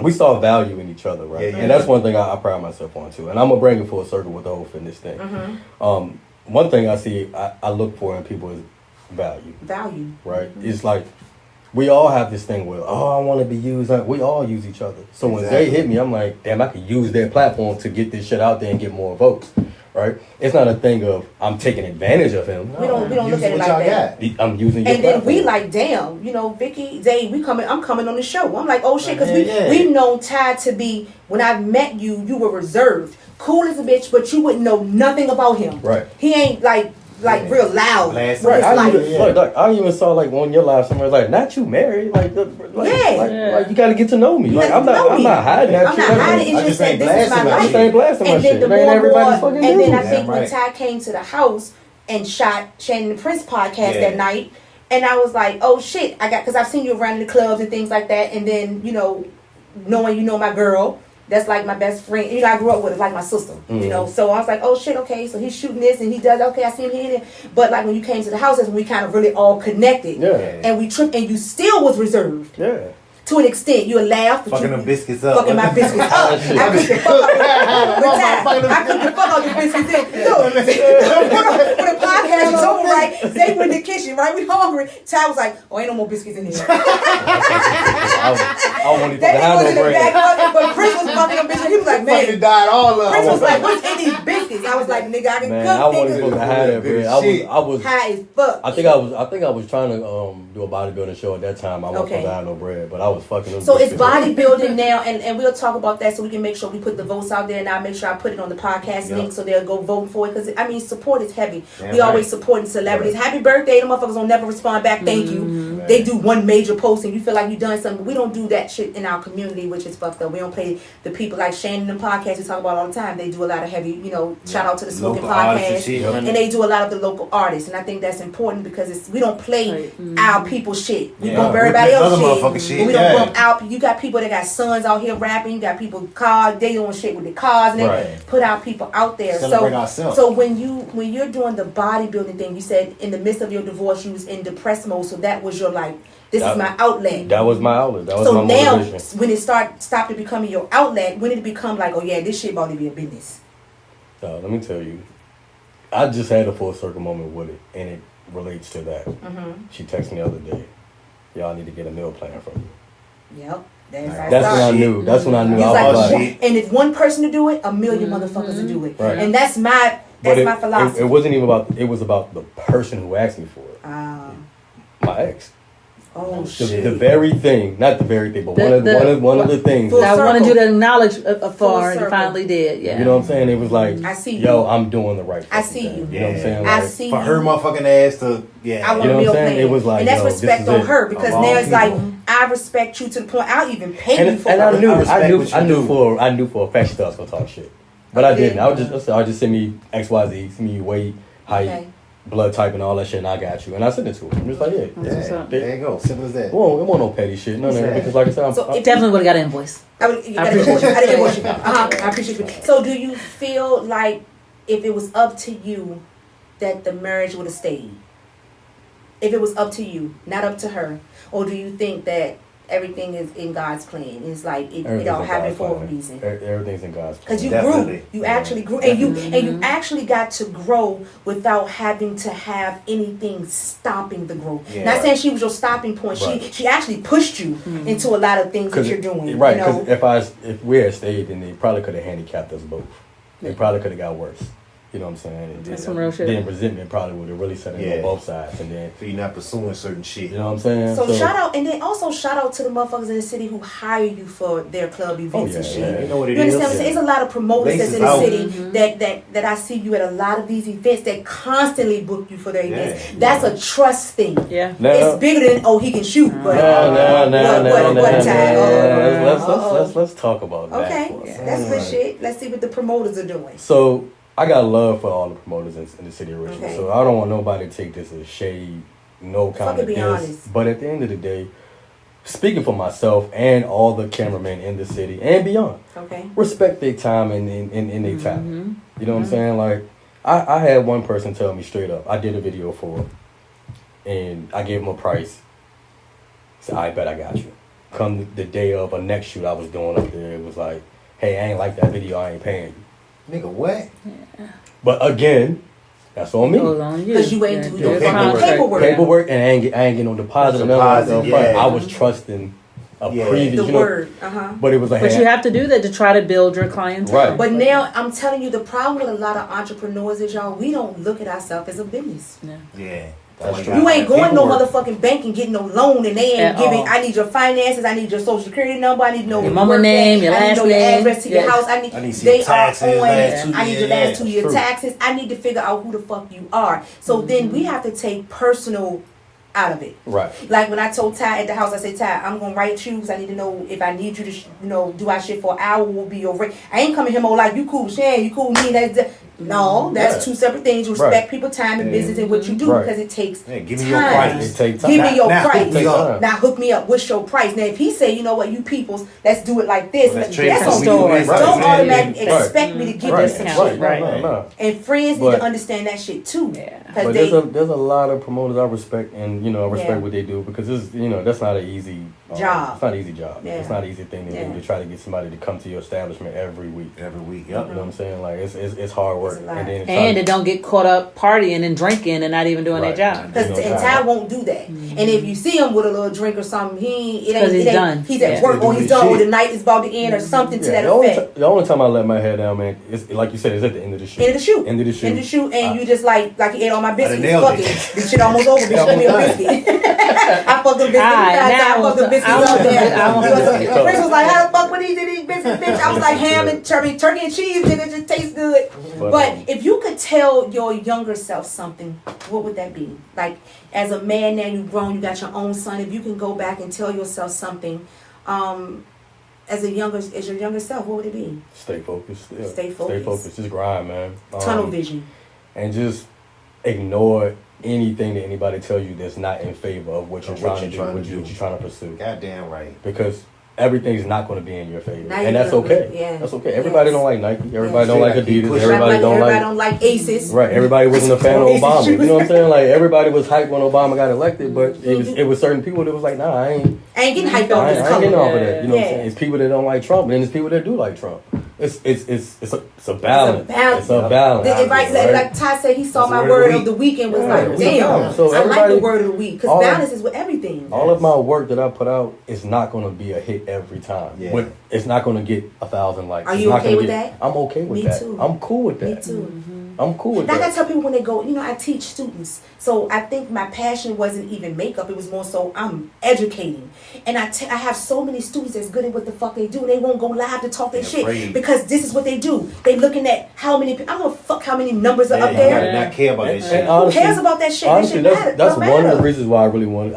we saw value in each other, right? Yeah. And that's one thing I pride myself on too. And I'm gonna bring it full circle with the whole fitness thing. One thing I see, I look for in people is value. Value. Right? It's like we all have this thing where, I want to be used. Like, we all use each other. So when Zay hit me, I'm like, damn, I could use their platform to get this shit out there and get more votes. Right? It's not a thing of I'm taking advantage of him. No. We don't look at it like that. I'm using your And then platform. we like, damn, Vicky, Zay, I'm coming on the show. I'm like, oh shit, because Yeah. we've known Ty to be, when I met you, you were reserved. Cool as a bitch, but you wouldn't know nothing about him. Right. He ain't like real loud. Blasting. Right. I even saw like on your live somewhere like, not you married, like you got to get to know me. Like I'm not hiding that I'm shit. not hiding. It's just that this is my life. I ain't blasting my And shit. then It ain't everybody's fucking and then I business. think when Ty came to the house and shot Shannon the Prince podcast that night, and I was like, oh shit, because I've seen you around the clubs and things like that, and then knowing my girl. That's like my best friend. I grew up with her, like my sister. So I was like, oh shit, okay. So he's shooting this and he does. Okay, I see him here. But like when you came to the house, that's when we kind of really all connected. Yeah. And we tripped, and you still was reserved. Yeah. To an extent, you would laugh. Fucking them biscuits up. Fucking my biscuits up. I cooked the fuck out the biscuits in. Look, when the podcast was over, right? They went in the kitchen, right? We hungry. Ty was like, oh, ain't no more biscuits in here. I won't even That have nigga was in no the bread. back, but Chris was fucking them bitches. He was like, man. Fucking died all of Chris them. was like, what's in these biscuits? I was like, nigga, I can Man, cook I wasn't nigga. supposed to have that bread. I was High as fuck. I think I was trying to do a bodybuilding show at that time. I wasn't supposed to have no bread, but I was fucking them. So it's biscuits. bodybuilding now, and we'll talk about that so we can make sure we put the votes out there, and I'll make sure I put it on the podcast link so they'll go vote for it. Because, support is heavy. We always supporting celebrities. Happy birthday. The motherfuckers don't never respond back. Thank you. They do one major post and you feel like you done something. we don't do that shit in our community, which is fucked up. We don't play the people like Shannon and podcasts we talk about all the time. They do a lot of heavy, shout out to the Smoking Local artists Podcast, and they do a lot of the local artists, and I think that's important because we don't play our people's shit. We bump everybody else's shit. But we don't bump out. You got people that got sons out here rapping. You got people cars. They doing shit with the cars, and they put our people out there. Celebrate ourselves. So when you're doing the bodybuilding thing, you said in the midst of your divorce you was in depressed mode. So that was your like. This is my outlet. That was my outlet. That was so my now, motivation. when it stopped to becoming your outlet, when did it become like, oh yeah, this shit about to be a business? Let me tell you, I just had a full circle moment with it, and it relates to that. She texted me the other day, y'all need to get a meal plan from you. Yep. That's when I knew. That's when I knew. I was like, and if one person to do it, a million motherfuckers to do it. Right. And that's my philosophy. It wasn't even about. It was about the person who asked me for it. My ex. Oh shit! The very thing, not the very thing, but one of the things that I wanted you to acknowledge for, and you finally did. Yeah, you know what I'm saying? It was like, I see yo, I'm doing the right thing. I see you. You know what I'm saying? I Like, see for you. her motherfucking ass to I want you know a what I'm meal saying? plan. It was like, and that's yo, respect this on is her it. because Of now all it's like I respect you to the point I'll even pay you for and it. I knew for a fact she thought I was gonna talk shit, but I didn't. I just send me XYZ, send me weight, height, blood type, and all that shit, and I got you. And I sent it to her. I'm just like, there you go, simple as that. It won't no petty shit, no. Because like I said, So I definitely would have got an invoice. I didn't invoice you. I appreciate you. So do you feel like if it was up to you that the marriage would have stayed? If it was up to you, not up to her, or do you think that everything is in God's plan? It's like it all happened for a reason. Everything's in God's plan. Because you grew, you actually grew, and you actually got to grow without having to have anything stopping the growth. Not saying she was your stopping point. Right. She actually pushed you into a lot of things that you're doing. Right. Because if we had stayed, then they probably could have handicapped us both. They probably could have got worse. You know what I'm saying? That's some real shit. Then resentment probably would have really set in on both sides. And then for you not pursuing certain shit. You know what I'm saying? So shout out, and then also shout out to the motherfuckers in the city who hire you for their club events and shit. Yeah. You know what it you is? understand what I'm saying? It's a lot of promoters that's in the city that I see you at a lot of these events that constantly book you for their events. That's a trust thing. Yeah. It's bigger than he can shoot. But let's talk about that. Okay, that's good shit. Let's see what the promoters are doing. So I got love for all the promoters in the city of Richmond, so I don't want nobody to take this as shade, no kind of this. But at the end of the day, speaking for myself and all the cameramen in the city and beyond, respect their time and their time. You know what I'm saying? Like, I had one person tell me straight up, I did a video for him, and I gave him a price. So I bet I got you. Come the day of a next shoot I was doing up there, it was like, hey, I ain't like that video, I ain't paying you. Nigga, what? Yeah. But again, that's on me. Because you ain't doing your paperwork, and I ain't getting no deposit. I was trusting a previous, the word. But it was like, but you have to do that to try to build your clientele. Right. But now I'm telling you, the problem with a lot of entrepreneurs is we don't look at ourselves as a business. Yeah. You ain't going no motherfucking bank and getting no loan, and they ain't giving. I need your finances. I need your social security number. I need to know your mama name, your last name, your address to your house. I need to see your taxes. I need your last 2 year taxes. I need to figure out who the fuck you are. So then we have to take personal out of it. Right. Like when I told Ty at the house, I said, Ty, I'm gonna write you because I need to know if I need you to do our shit for an hour. Will be your rate. I ain't coming here more like you cool, Shan, you cool, me. That's two separate things. You respect people's time and business and what you do because it takes give me your price. Give me your price. Now hook me up. What's your price? Now if he say, you know what, you peoples, let's do it like this. That's on story. Don't automatically expect me to give you some shit. Right. And friends need to understand that shit too. But there's a lot of promoters I respect, and I respect what they do, because it's that's not an easy job. It's not an easy job. It's not an easy thing to do, to try to get somebody to come to your establishment every week. Yep. You know what I'm saying? Like it's hard work, and they don't get caught up partying and drinking and not even doing their job. Because Ty won't do that. And if you see him with a little drink or something, it ain't done. He's at work or he's done, or the night is about to end or something to that effect. The only time I let my hair down, man, is like you said, is at the end of the shoot. End of the shoot, and you just like he ate all my biscuits. Fuck it. This shit almost over. Bitch, give me a biscuit. I fucked the biscuits. I fucked the biscuits up there. Chris was like, how the fuck would he eat biscuits, bitch? I was like, ham and turkey and cheese, nigga, just tastes good. But if you could tell your younger self something, what would that be? Like, as a man now, you've grown, you got your own son. If you can go back and tell yourself something, as your younger self, what would it be? Stay focused. Yeah. Stay focused. Just grind, man. Tunnel vision. And just ignore anything that anybody tell you that's not in favor of what you're trying to do, what you're trying to pursue. Goddamn right. Because everything's not going to be in your favor, Now and that's okay. Yeah. That's okay. Everybody don't like Nike. Everybody don't like Adidas. Everybody Everybody don't like Aces. Right. Everybody wasn't a fan of Obama. You know what I'm saying? Like everybody was hyped when Obama got elected, but it was certain people that was like, nah, I ain't getting hyped off this I ain't color. getting off of that. You know what I'm Yeah. saying? It's people that don't like Trump, and then there's people that do like Trump. It's a balance. It's a balance. Like Ty said, he saw my word of the week and was like, damn, so I like everybody- the word of the week. Because balance is with everything. All of my work that I put out is not going to be a hit every time. Yeah. It's not going to get 1,000 likes. Are you okay with that? I'm okay with Me that. too. I'm cool with that. Me too. I'm cool with Like that. I tell people when they go, I teach students. So I think my passion wasn't even makeup. It was more so I'm educating. And I have so many students that's good at what the fuck they do. And they won't go live to talk their shit. Because this is what they do. They looking at how many people, I don't give a fuck how many numbers are up You there. gotta not care about that shit. Honestly, Who cares about that shit? Honestly, that shit that's matter. one of the reasons why I really wanted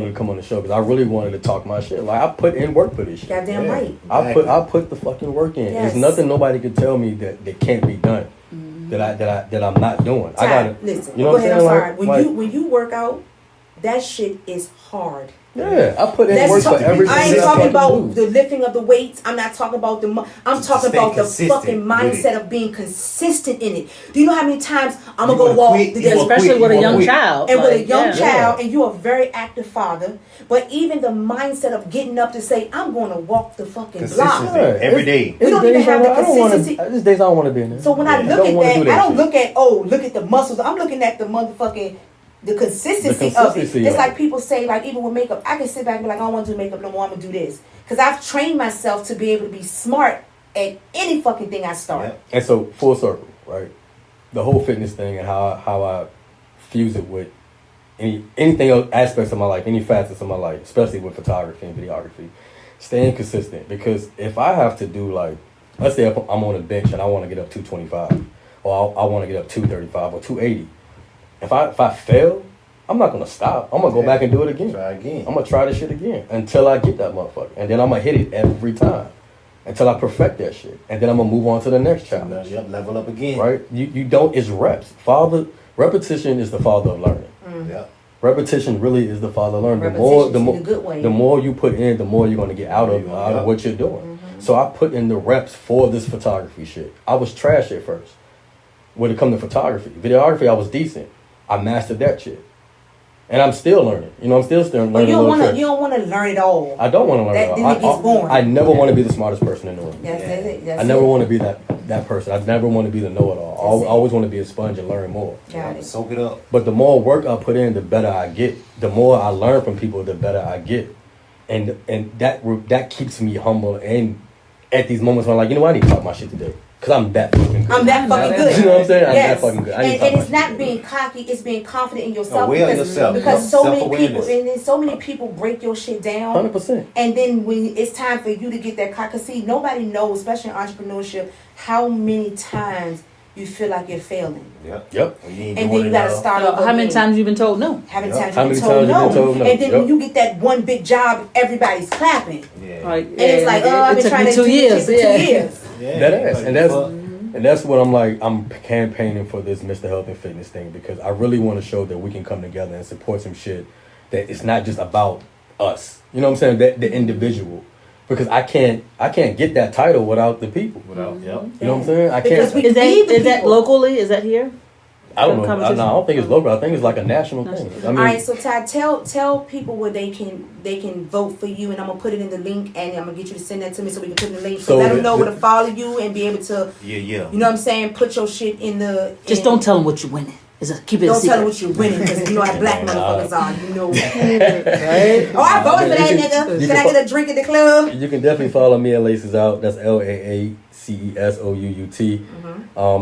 to come on the show, because I really wanted to talk my shit. Like I put in work for this shit. Goddamn right. I put the fucking work in. Yes. There's nothing nobody could tell me that can't be done. That I'm not doing. I gotta listen. You know Go what ahead. I'm I'm saying? sorry. When you work out, that shit is hard. Yeah, I put in work for everything. I ain't that talking fucking about do. the lifting of the weights. I'm not talking about I'm talking Stay about the consistent fucking with mindset it. of being consistent in it. Do you know how many times I'm gonna You go wanna walk, quit, you wanna especially quit, with a you wanna young quit. child. and with a Like, young yeah. child, and you're a very active father, but even the mindset of getting up to say, I'm going to walk the fucking Consistency. block. Every day. We don't even have the consistency. There's days I don't want to be in there. So when I Yeah. look at wanna that, do I don't shit. look at, look at the muscles. I'm looking at the motherfucking, the consistency of it. consistency It's of like it. people say, like even with makeup, I can sit back and be like, I don't want to do makeup no more, I'm going to do this. Because I've trained myself to be able to be smart at any fucking thing I start. Yep. And so full circle, right? The whole fitness thing and how I fuse it with anything else, aspects of my life, any facets of my life, especially with photography and videography. Staying consistent, because if I have to do, like, let's say if I'm on a bench and I want to get up 225, or I want to get up 235 or 280. If I fail, I'm not gonna stop. I'm gonna go back and do it again. Try again. I'm gonna try this shit again until I get that motherfucker, and then I'm gonna hit it every time until I perfect that shit, and then I'm gonna move on to the next challenge. Yep, level up again. Right? You don't. It's reps. Repetition is the father of learning. Yep. Repetition really is the father of learning. Repetition in a good way. The more you put in, the more you're gonna get out of what you're doing. So I put in the reps for this photography shit. I was trash at first. When it comes to photography, videography, I was decent. I mastered that shit. And I'm still learning. I'm still learning. But you little tricks. don't want to learn it all. I don't want to learn it all. Then it gets boring. I never want to be the smartest person in the room. That's it. I never want to be that person. I never want to be the know-it-all. I always want to be a sponge and learn more. Got it. Soak it up. But the more work I put in, the better I get. The more I learn from people, the better I get. And that keeps me humble. And at these moments when I'm like, you know what, I need to talk my shit today. Because I'm that fucking good. I'm that fucking good. You know what I'm saying? I'm Yes. that fucking good. I need to And talk my it's shit not today. being cocky, it's being confident in yourself. Aware of yourself. Because so many people, Self-awareness. and then so many people break your shit down. 100%. And then when it's time for you to get that cocky, see, nobody knows, especially in entrepreneurship, how many times you feel like you're failing. Yep. And then you got to start over. How many again. times you been told no? How many Yep. times How you many been told times you no? been told no? And then Yep. when you get that one big job, everybody's clapping. Yeah. Like, And it's like, I've been took trying me to 2 do years. this shit for 2 Yeah. years. Yeah. That ass. Like, And that's what I'm like, I'm campaigning for this Mr. Health and Fitness thing, because I really want to show that we can come together and support some shit that it's not just about us. You know what I'm saying? That the individual. Because I can't get that title without the people. Without, yep. You know what I'm saying? I Because can't. we- Is that Need the is that people. locally? Is that here? I don't know. competition? I don't think it's local. I think it's like a national thing. I mean, All right, so Ty, tell people where they can vote for you, and I'm gonna put it in the link, and I'm gonna get you to send that to me so we can put in the link. So let them know where to follow you and be able to, Yeah. you know what I'm saying, put your shit in the. Just don't tell them what you're winning. Keep it a Don't secret. tell them what you're winning, because you know how black motherfuckers are. You know. Right? Oh, I voted for that You nigga. can Can I get a drink at the club? you can definitely follow me at Laces Out. That's LAACESOUUT.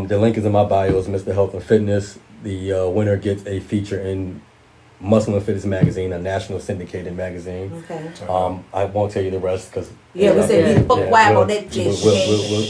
The link is in my bio. It's Mr. Health and Fitness. The winner gets a feature in Muscle and Fitness magazine, a national syndicated magazine. Okay. I won't tell you the rest because Yeah, we said be the fuck quiet about that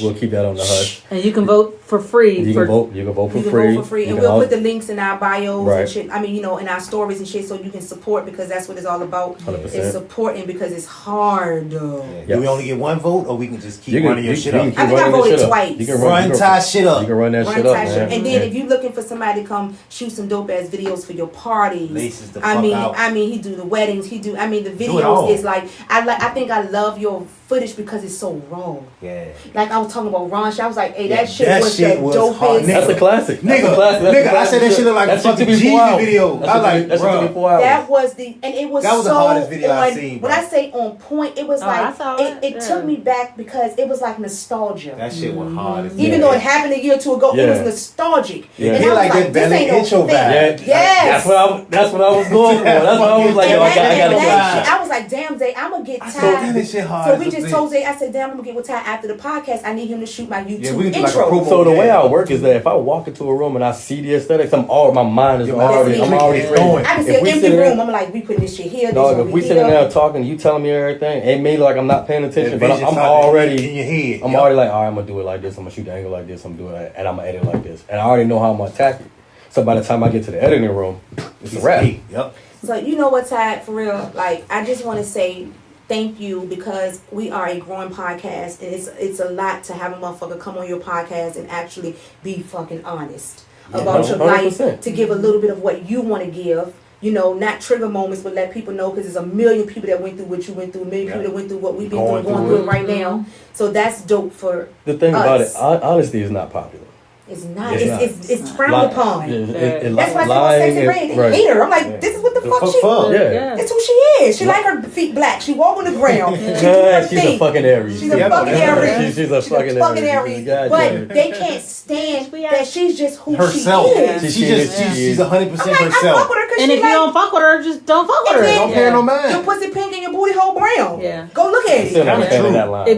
We'll keep that on the hush. And you can vote for free. You can vote. You can vote for free. Vote for free, and we'll put the links in our bios and shit. I mean, in our stories and shit, so you can support, because that's what it's all about. 100%. It's supporting, because it's hard. Yeah. Do we only get one vote, or we can just keep running your shit up? I think I voted twice. You can run Ty shit up. You can run that shit up, man. And then if you're looking for somebody to come shoot some dope ass videos for your parties, out. I mean, he do the weddings. The videos is like I think I love your footage because it's so raw. Yeah. Like I was talking about Ron, I was like, hey, that shit was the dopest. That's a classic. Nigga, I said that shit look like a fucking Jeezy video. I like, bro. That was the so the hardest video I've seen. When I say on point, it was like it took me back because it was like nostalgia. That shit was hard. Even though it happened a year or two ago, it was nostalgic. Yeah, and like that belly intro vibe. Yes, that's what I was going for. That's what I was like, yo, I gotta get that. I was like, damn, Zay, I'm gonna get Ty. So we just told Zay, I said, damn, I'm gonna get with Ty after the podcast. I need him to shoot my YouTube intro. So the way I work is that if I walk into a room and I see the aesthetics, my mind is already going. I can see an empty room. I'm like, we putting this shit here. Dog, if we sitting there talking, you telling me everything, it may look like I'm not paying attention, but I'm already in your head. I'm already like, all right, I'm gonna do it like this. I'm gonna shoot the angle like this. I'm doing it, and I'm gonna edit like this, and I already know how I'm gonna attack it. So by the time I get to the editing room, it's a wrap. Yep. So you know what, Ty, for real, like I just want to say thank you, because we are a growing podcast, and it's a lot to have a motherfucker come on your podcast and actually be fucking honest about your 100%. life, to give a little bit of what you want to give. You know, not trigger moments, but let people know, because there's a million people that went through what you went through, a million people that went through what we've been going through it right now. So that's dope for the thing us. about it. Honesty is not popular. It's not. It's frowned upon. That's why I said Sexy Red. They hate her. I'm like, this is what the fuck she is. Yeah. That's who she is. She like her feet black. She walk on the ground. She's a fucking Aries. She's a fucking Aries. She's a fucking Aries. But they can't stand that she's just who herself. She is. She's 100% herself. I fuck with her, and if you don't fuck with her, just don't fuck with her. Don't pay her no mind. Your pussy pink and your booty hole brown. Yeah. Go look at it.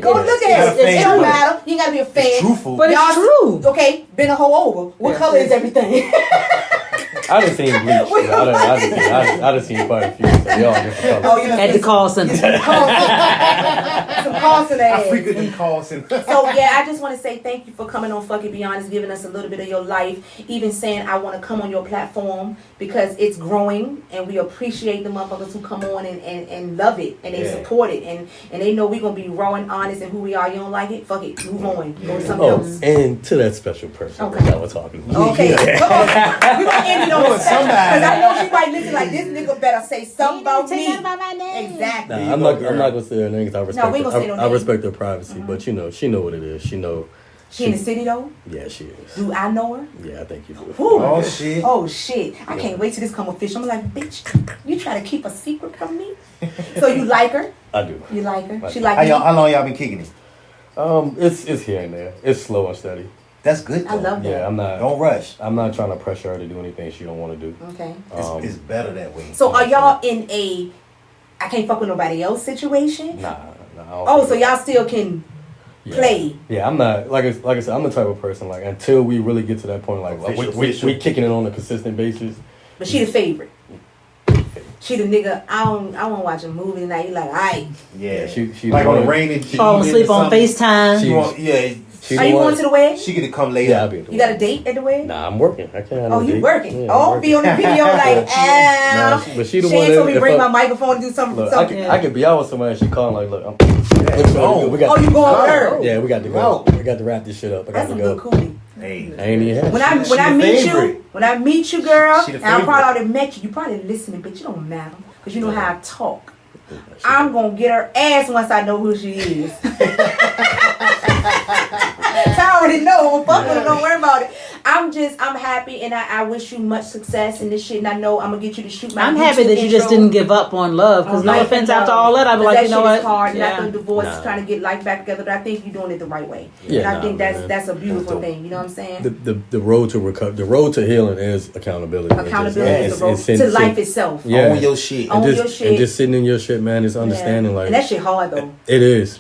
Go look at it. It don't matter. You gotta be a fan. It's truthful. But it's true. Okay, been a hoe over. What color is everything? I done seen Bleach. I done seen quite a few. So y'all different colors. At the call center. Some call center. I frequently call center. So yeah, I just want to say thank you for coming on Fuck It Be Honest, giving us a little bit of your life, even saying I want to come on your platform, because it's growing, and we appreciate the motherfuckers who come on and love it, and they support it, and they know we're gonna be raw and honest and who we are. You don't like it? Fuck it, move on, go to something else. And to that special person that we're talking about. Okay, come on. We're gonna end it on a special, because I know she might listen like, this nigga better say something about me. Exactly. Nah, I'm not gonna say her name because I respect her privacy, Mm-hmm. but she know what it is. She in the city though? Yeah, she is. Do I know her? Yeah, I think you do. Oh shit. Oh shit. I can't wait till this come official. I'm like, bitch, you try to keep a secret from me? So you like her? I do. You like her? She How like me? long y'all been kicking it? It's here and there. It's slow and steady. That's good though. I love that. Yeah, don't rush. I'm not trying to pressure her to do anything she don't want to do. Okay. It's better that way. So are y'all in a I can't fuck with nobody else situation? Nah. Oh, so y'all still can play. Yeah, I'm not like I said. I'm the type of person like until we really get to that point, like we kicking it on a consistent basis. But she the favorite. She the nigga. I want to watch a movie tonight. You like, alright. Yeah, she like on a rainy. Fall asleep on FaceTime. Are you going to the wedding? She get to come later. Yeah, I'll be at the You got a date at the wedding? Nah, I'm working. I can't. Oh, you working? Yeah, oh, be on the video like, but she the one told me bring my microphone and do something. Look, I could be out with somebody and she calling like, look, we got. Oh, you going with her? Yeah, we got to go. We got to wrap this shit up. I got to go. That's some good coolie. Hey, I ain't even when I meet you, girl, and I probably already met you. You probably listening, but you don't matter because you know how I talk. I'm gonna get her ass once I know who she is. I already know. Fuck with her, don't worry about it. I'm happy, and I wish you much success in this shit. And I know I'm gonna get you to shoot my. I'm happy that you just didn't give up on love. Because no offense, after all that, I'd be like, you know what? It's hard. Yeah. Not the divorce, trying to get life back together. But I think you're doing it the right way. Yeah, and I think that's a beautiful thing. You know what I'm saying? The road to recovery, the road to healing is accountability. Accountability is the road to life itself. Yeah, own your shit. Own your shit. And just sitting in your shit, man. Is understanding like. And that shit hard though. It is.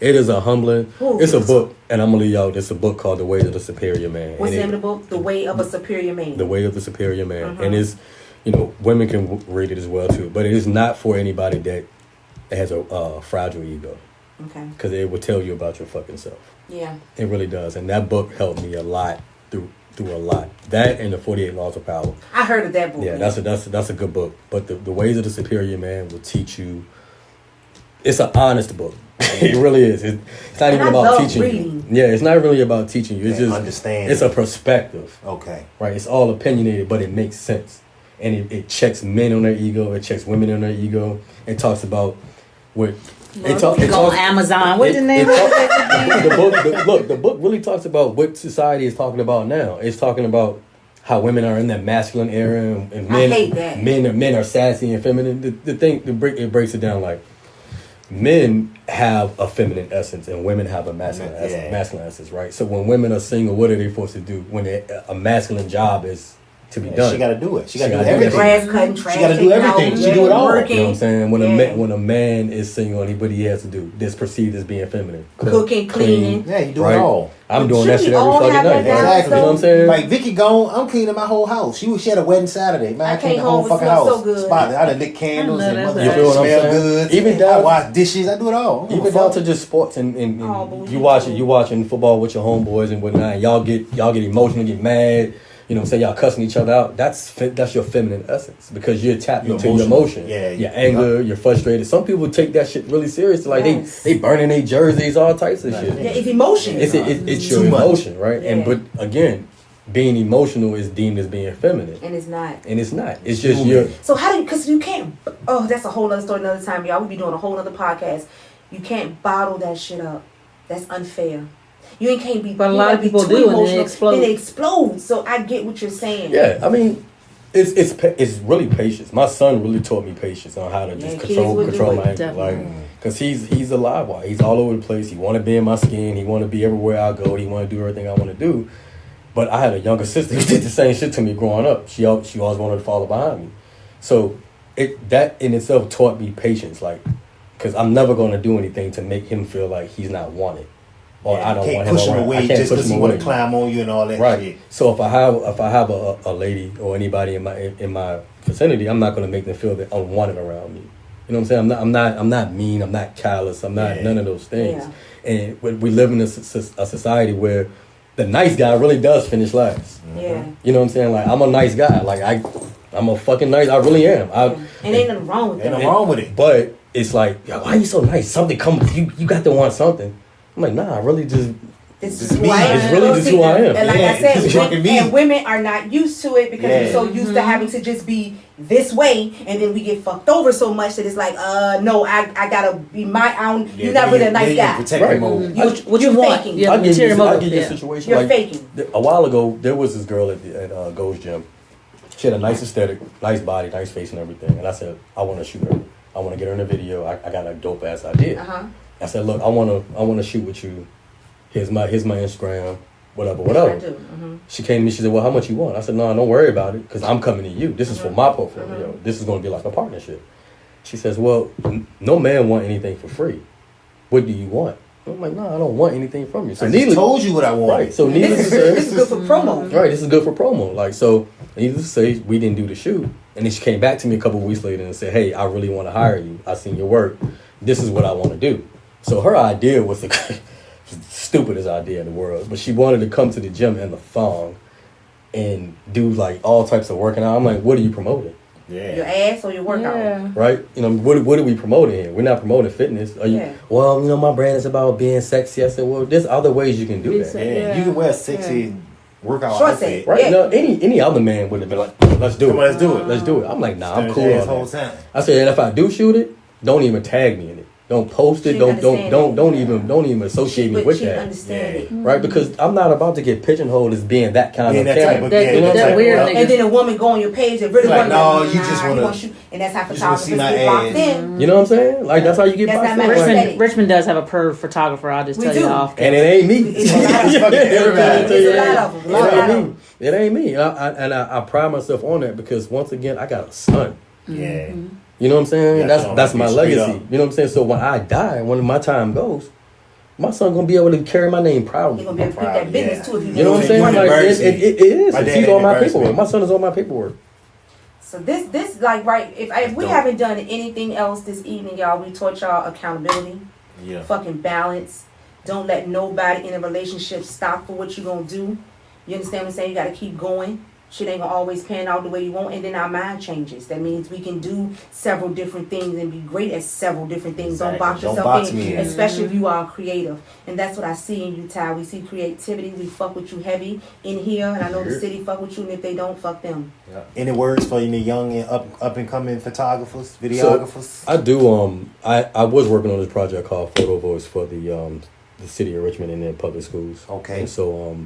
It is a humbling. It's a book, and I'm gonna leave y'all. It's a book called The Way of the Superior Man. What's the name of the book? The Way of a Superior Man. The Way of the Superior Man, and it's, women can read it as well too. But it is not for anybody that has a fragile ego. Okay. Because it will tell you about your fucking self. Yeah. It really does. And that book helped me a lot through a lot. That and the 48 Laws of Power. I heard of that book. Yeah, that's a good book. But the Ways of the Superior Man will teach you. It's an honest book. It really is. It's not even about teaching you. Yeah, it's not really about teaching you. It's just understand. It's a perspective. Okay. Right. It's all opinionated, but it makes sense. And it checks men on their ego. It checks women on their ego. It talks about what. It go on Amazon. What's the name? The book really talks about what society is talking about now. It's talking about how women are in that masculine era and men. I hate that. Men are sassy and feminine. It breaks it down like men have a feminine essence and women have a masculine essence, right? So when women are single, what are they supposed to do when a masculine job is to be done? She got to do it. She got to do gotta everything. Grass cutting, trash. She got to do everything. She do it all. Working. You know what I'm saying? When a man is single, what he has to do, that's perceived as being feminine. Cooking, cleaning. Yeah, you do it all. I'm doing that Shouldn't shit we every all fucking have night. that down? Exactly. You know what I'm saying? Like Vicky gone, I'm cleaning my whole house. She had a wedding Saturday. Man, I cleaned the whole home, it fucking smells house. so good. Spot, I done lit candles I know and that's motherfuckers You feel what I'm smell saying? good. Even I down- wash dishes. I do it all. Even down to just sports and but you watching football with your homeboys and whatnot. Y'all get emotional, get mad. You know what I'm saying? Y'all cussing each other out. That's your feminine essence because you're tapped into your emotion. Yeah, your anger, you're frustrated. Some people take that shit really serious. Like they burning their jerseys, all types of shit. Yeah, it's emotion. It's your Too much. emotion, right? Yeah. And but again, being emotional is deemed as being feminine. And it's not. And it's not. It's just your. So how do you, because you can't, that's a whole other story another time, y'all. We'll be doing a whole other podcast. You can't bottle that shit up. That's unfair. You can't be. But a lot of people do, and then it explodes. Then it explodes. So I get what you're saying. Yeah, I mean, it's really patience. My son really taught me patience on how to just control my anger. Like, cause he's a live wire. He's all over the place. He want to be in my skin. He want to be everywhere I go. He want to do everything I want to do. But I had a younger sister who did the same shit to me growing up. She always wanted to follow behind me. So that in itself taught me patience. Like, cause I'm never going to do anything to make him feel like he's not wanted. Or I don't want him push him around. away I can't just push because him he want away. to climb on you and all that Right. shit. So if I have a lady or anybody in my vicinity, I'm not going to make them feel that unwanted around me. You know what I'm saying? I'm not mean. I'm not callous. I'm not none of those things. Yeah. And we live in a society where the nice guy really does finish last. Yeah. You know what I'm saying? Like I'm a nice guy. Like I'm a fucking nice. I really am. And ain't nothing wrong with that. Ain't nothing wrong with it. But it's like, yo, why are you so nice? Something comes. You got to want something. I'm like, nah. I really just. This It's is me. who I am. It's really just who I am. And like Yeah, I said, it's fucking me. and women are not used to it because we're so used to Mm-hmm. having to just be this way, and then we get fucked over so much that it's like, no, I gotta be my own. You're not really a nice guy. Protective mode. What you want? faking. Yeah, I'll give you motive, a situation. You're like, faking. A while ago, there was this girl at Go's Gym. She had a nice aesthetic, nice body, nice face and everything. And I said, I want to shoot her. I want to get her in a video. I got a dope ass idea. I said, look, I want to shoot with you. Here's my Instagram, whatever. She came to me. She said, well, how much you want? I said, no, don't worry about it because I'm coming to you. This is for my portfolio. This is going to be like a partnership. She says, well, no man want anything for free. What do you want? I'm like, no, I don't want anything from you. So I just told you what I want. Right. So needless to say, This is good for promo. right, this is good for promo. Like, so needless to say, we didn't do the shoot. And then she came back to me a couple of weeks later and said, hey, I really want to hire you. I seen your work. This is what I want to do. So her idea was the stupidest idea in the world. But she wanted to come to the gym in the thong and do like all types of working out. I'm like, what are you promoting? Your ass or your workout. Yeah. Right? You know, what are we promoting here? We're not promoting fitness. Are you, well, you know, my brand is about being sexy. I said, well, there's other ways you can do that. Yeah. You can wear a sexy workout Short outfit. set. Right? Yeah. No, any other man would have been like, let's do Come it. on, let's do it. Let's do it. I'm like, nah, I'm cool This on whole that. time. I said, and if I do shoot it, don't even tag me in it. Don't post it. She Don't understand even associate me with she that. understand it. Right? Because I'm not about to get pigeonholed as being that kind of that type camera. of That- You know what I'm that saying? weird Well, nigga. And then a woman go on your page and really Like, want no, to, you just wanna- shoot, and that's how you just wanna photographers see my get locked ass. in. You know what I'm saying? Like that's how you get That's boxed not in. my Like, aesthetic. Richmond does have a perv photographer. I'll just We tell do. you off. and it ain't me. It's a lot of Fucking everybody. It's a lot of them. It ain't me. It ain't me. I pride myself on that because once again, I got a son. Yeah. You know what I'm saying? Yeah, that's my straight legacy. up. You know what I'm saying? So when I die, when my time goes, my son gonna be able to carry my name proudly. You're gonna be able to pick that business too if you You know what I'm want. saying? You Like embarrass me. it is. My dad He's on my embarrassed me. paperwork. My son is on my paperwork. So this like right. If we dope. haven't done anything else this evening, y'all, we taught y'all accountability. Yeah. Fucking balance. Don't let nobody in a relationship stop for what you gonna do. You understand what I'm saying? You gotta keep going. Shit ain't gonna always pan out the way you want, and then our mind changes. That means we can do several different things and be great at several different things. Exactly. Don't box Don't yourself box in, me in. especially if you are creative. And that's what I see in you, Ty. We see creativity. We fuck with you heavy in here, and I know the city fuck with you, and if they don't, fuck them. Yeah. Any words for any young and up and coming photographers, videographers? So, I do. I was working on this project called Photo Voice for the city of Richmond and their public schools. Okay. And so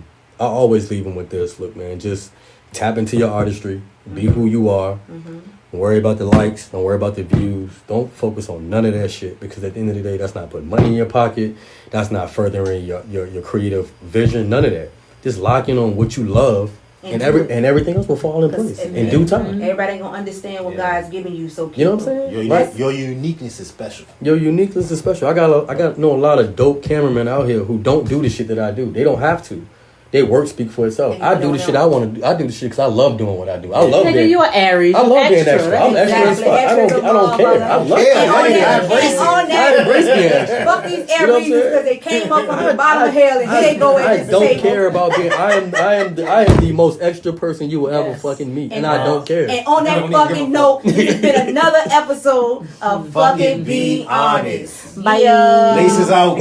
I always leave them with this. Look, man, just tap into your artistry. Be who you are. Don't worry about the likes. Don't worry about the views. Don't focus on none of that shit, because at the end of the day, that's not putting money in your pocket. That's not furthering your creative vision. None of that. Just lock in on what you love, and everything else will fall in place in due time. Everybody ain't gonna understand what God's giving you. So you know what I'm saying? Your uniqueness is special. Your uniqueness is special. I know a lot of dope cameramen out here who don't do the shit that I do. They don't have to. Their work speak for itself. I do the shit I want to do. I do the shit because I love doing what I do. I love being. You are Aries. I love being extra. I'm extra as fuck. I don't care. I love it. I embrace being extra. Fuck these Aries because they came up from the bottom of hell and here they go at this table. I don't care about being. I am the most extra person you will ever fucking meet, and I don't care. And on that fucking note, this has been another episode of Fucking Be Honest. Bye. Laces out.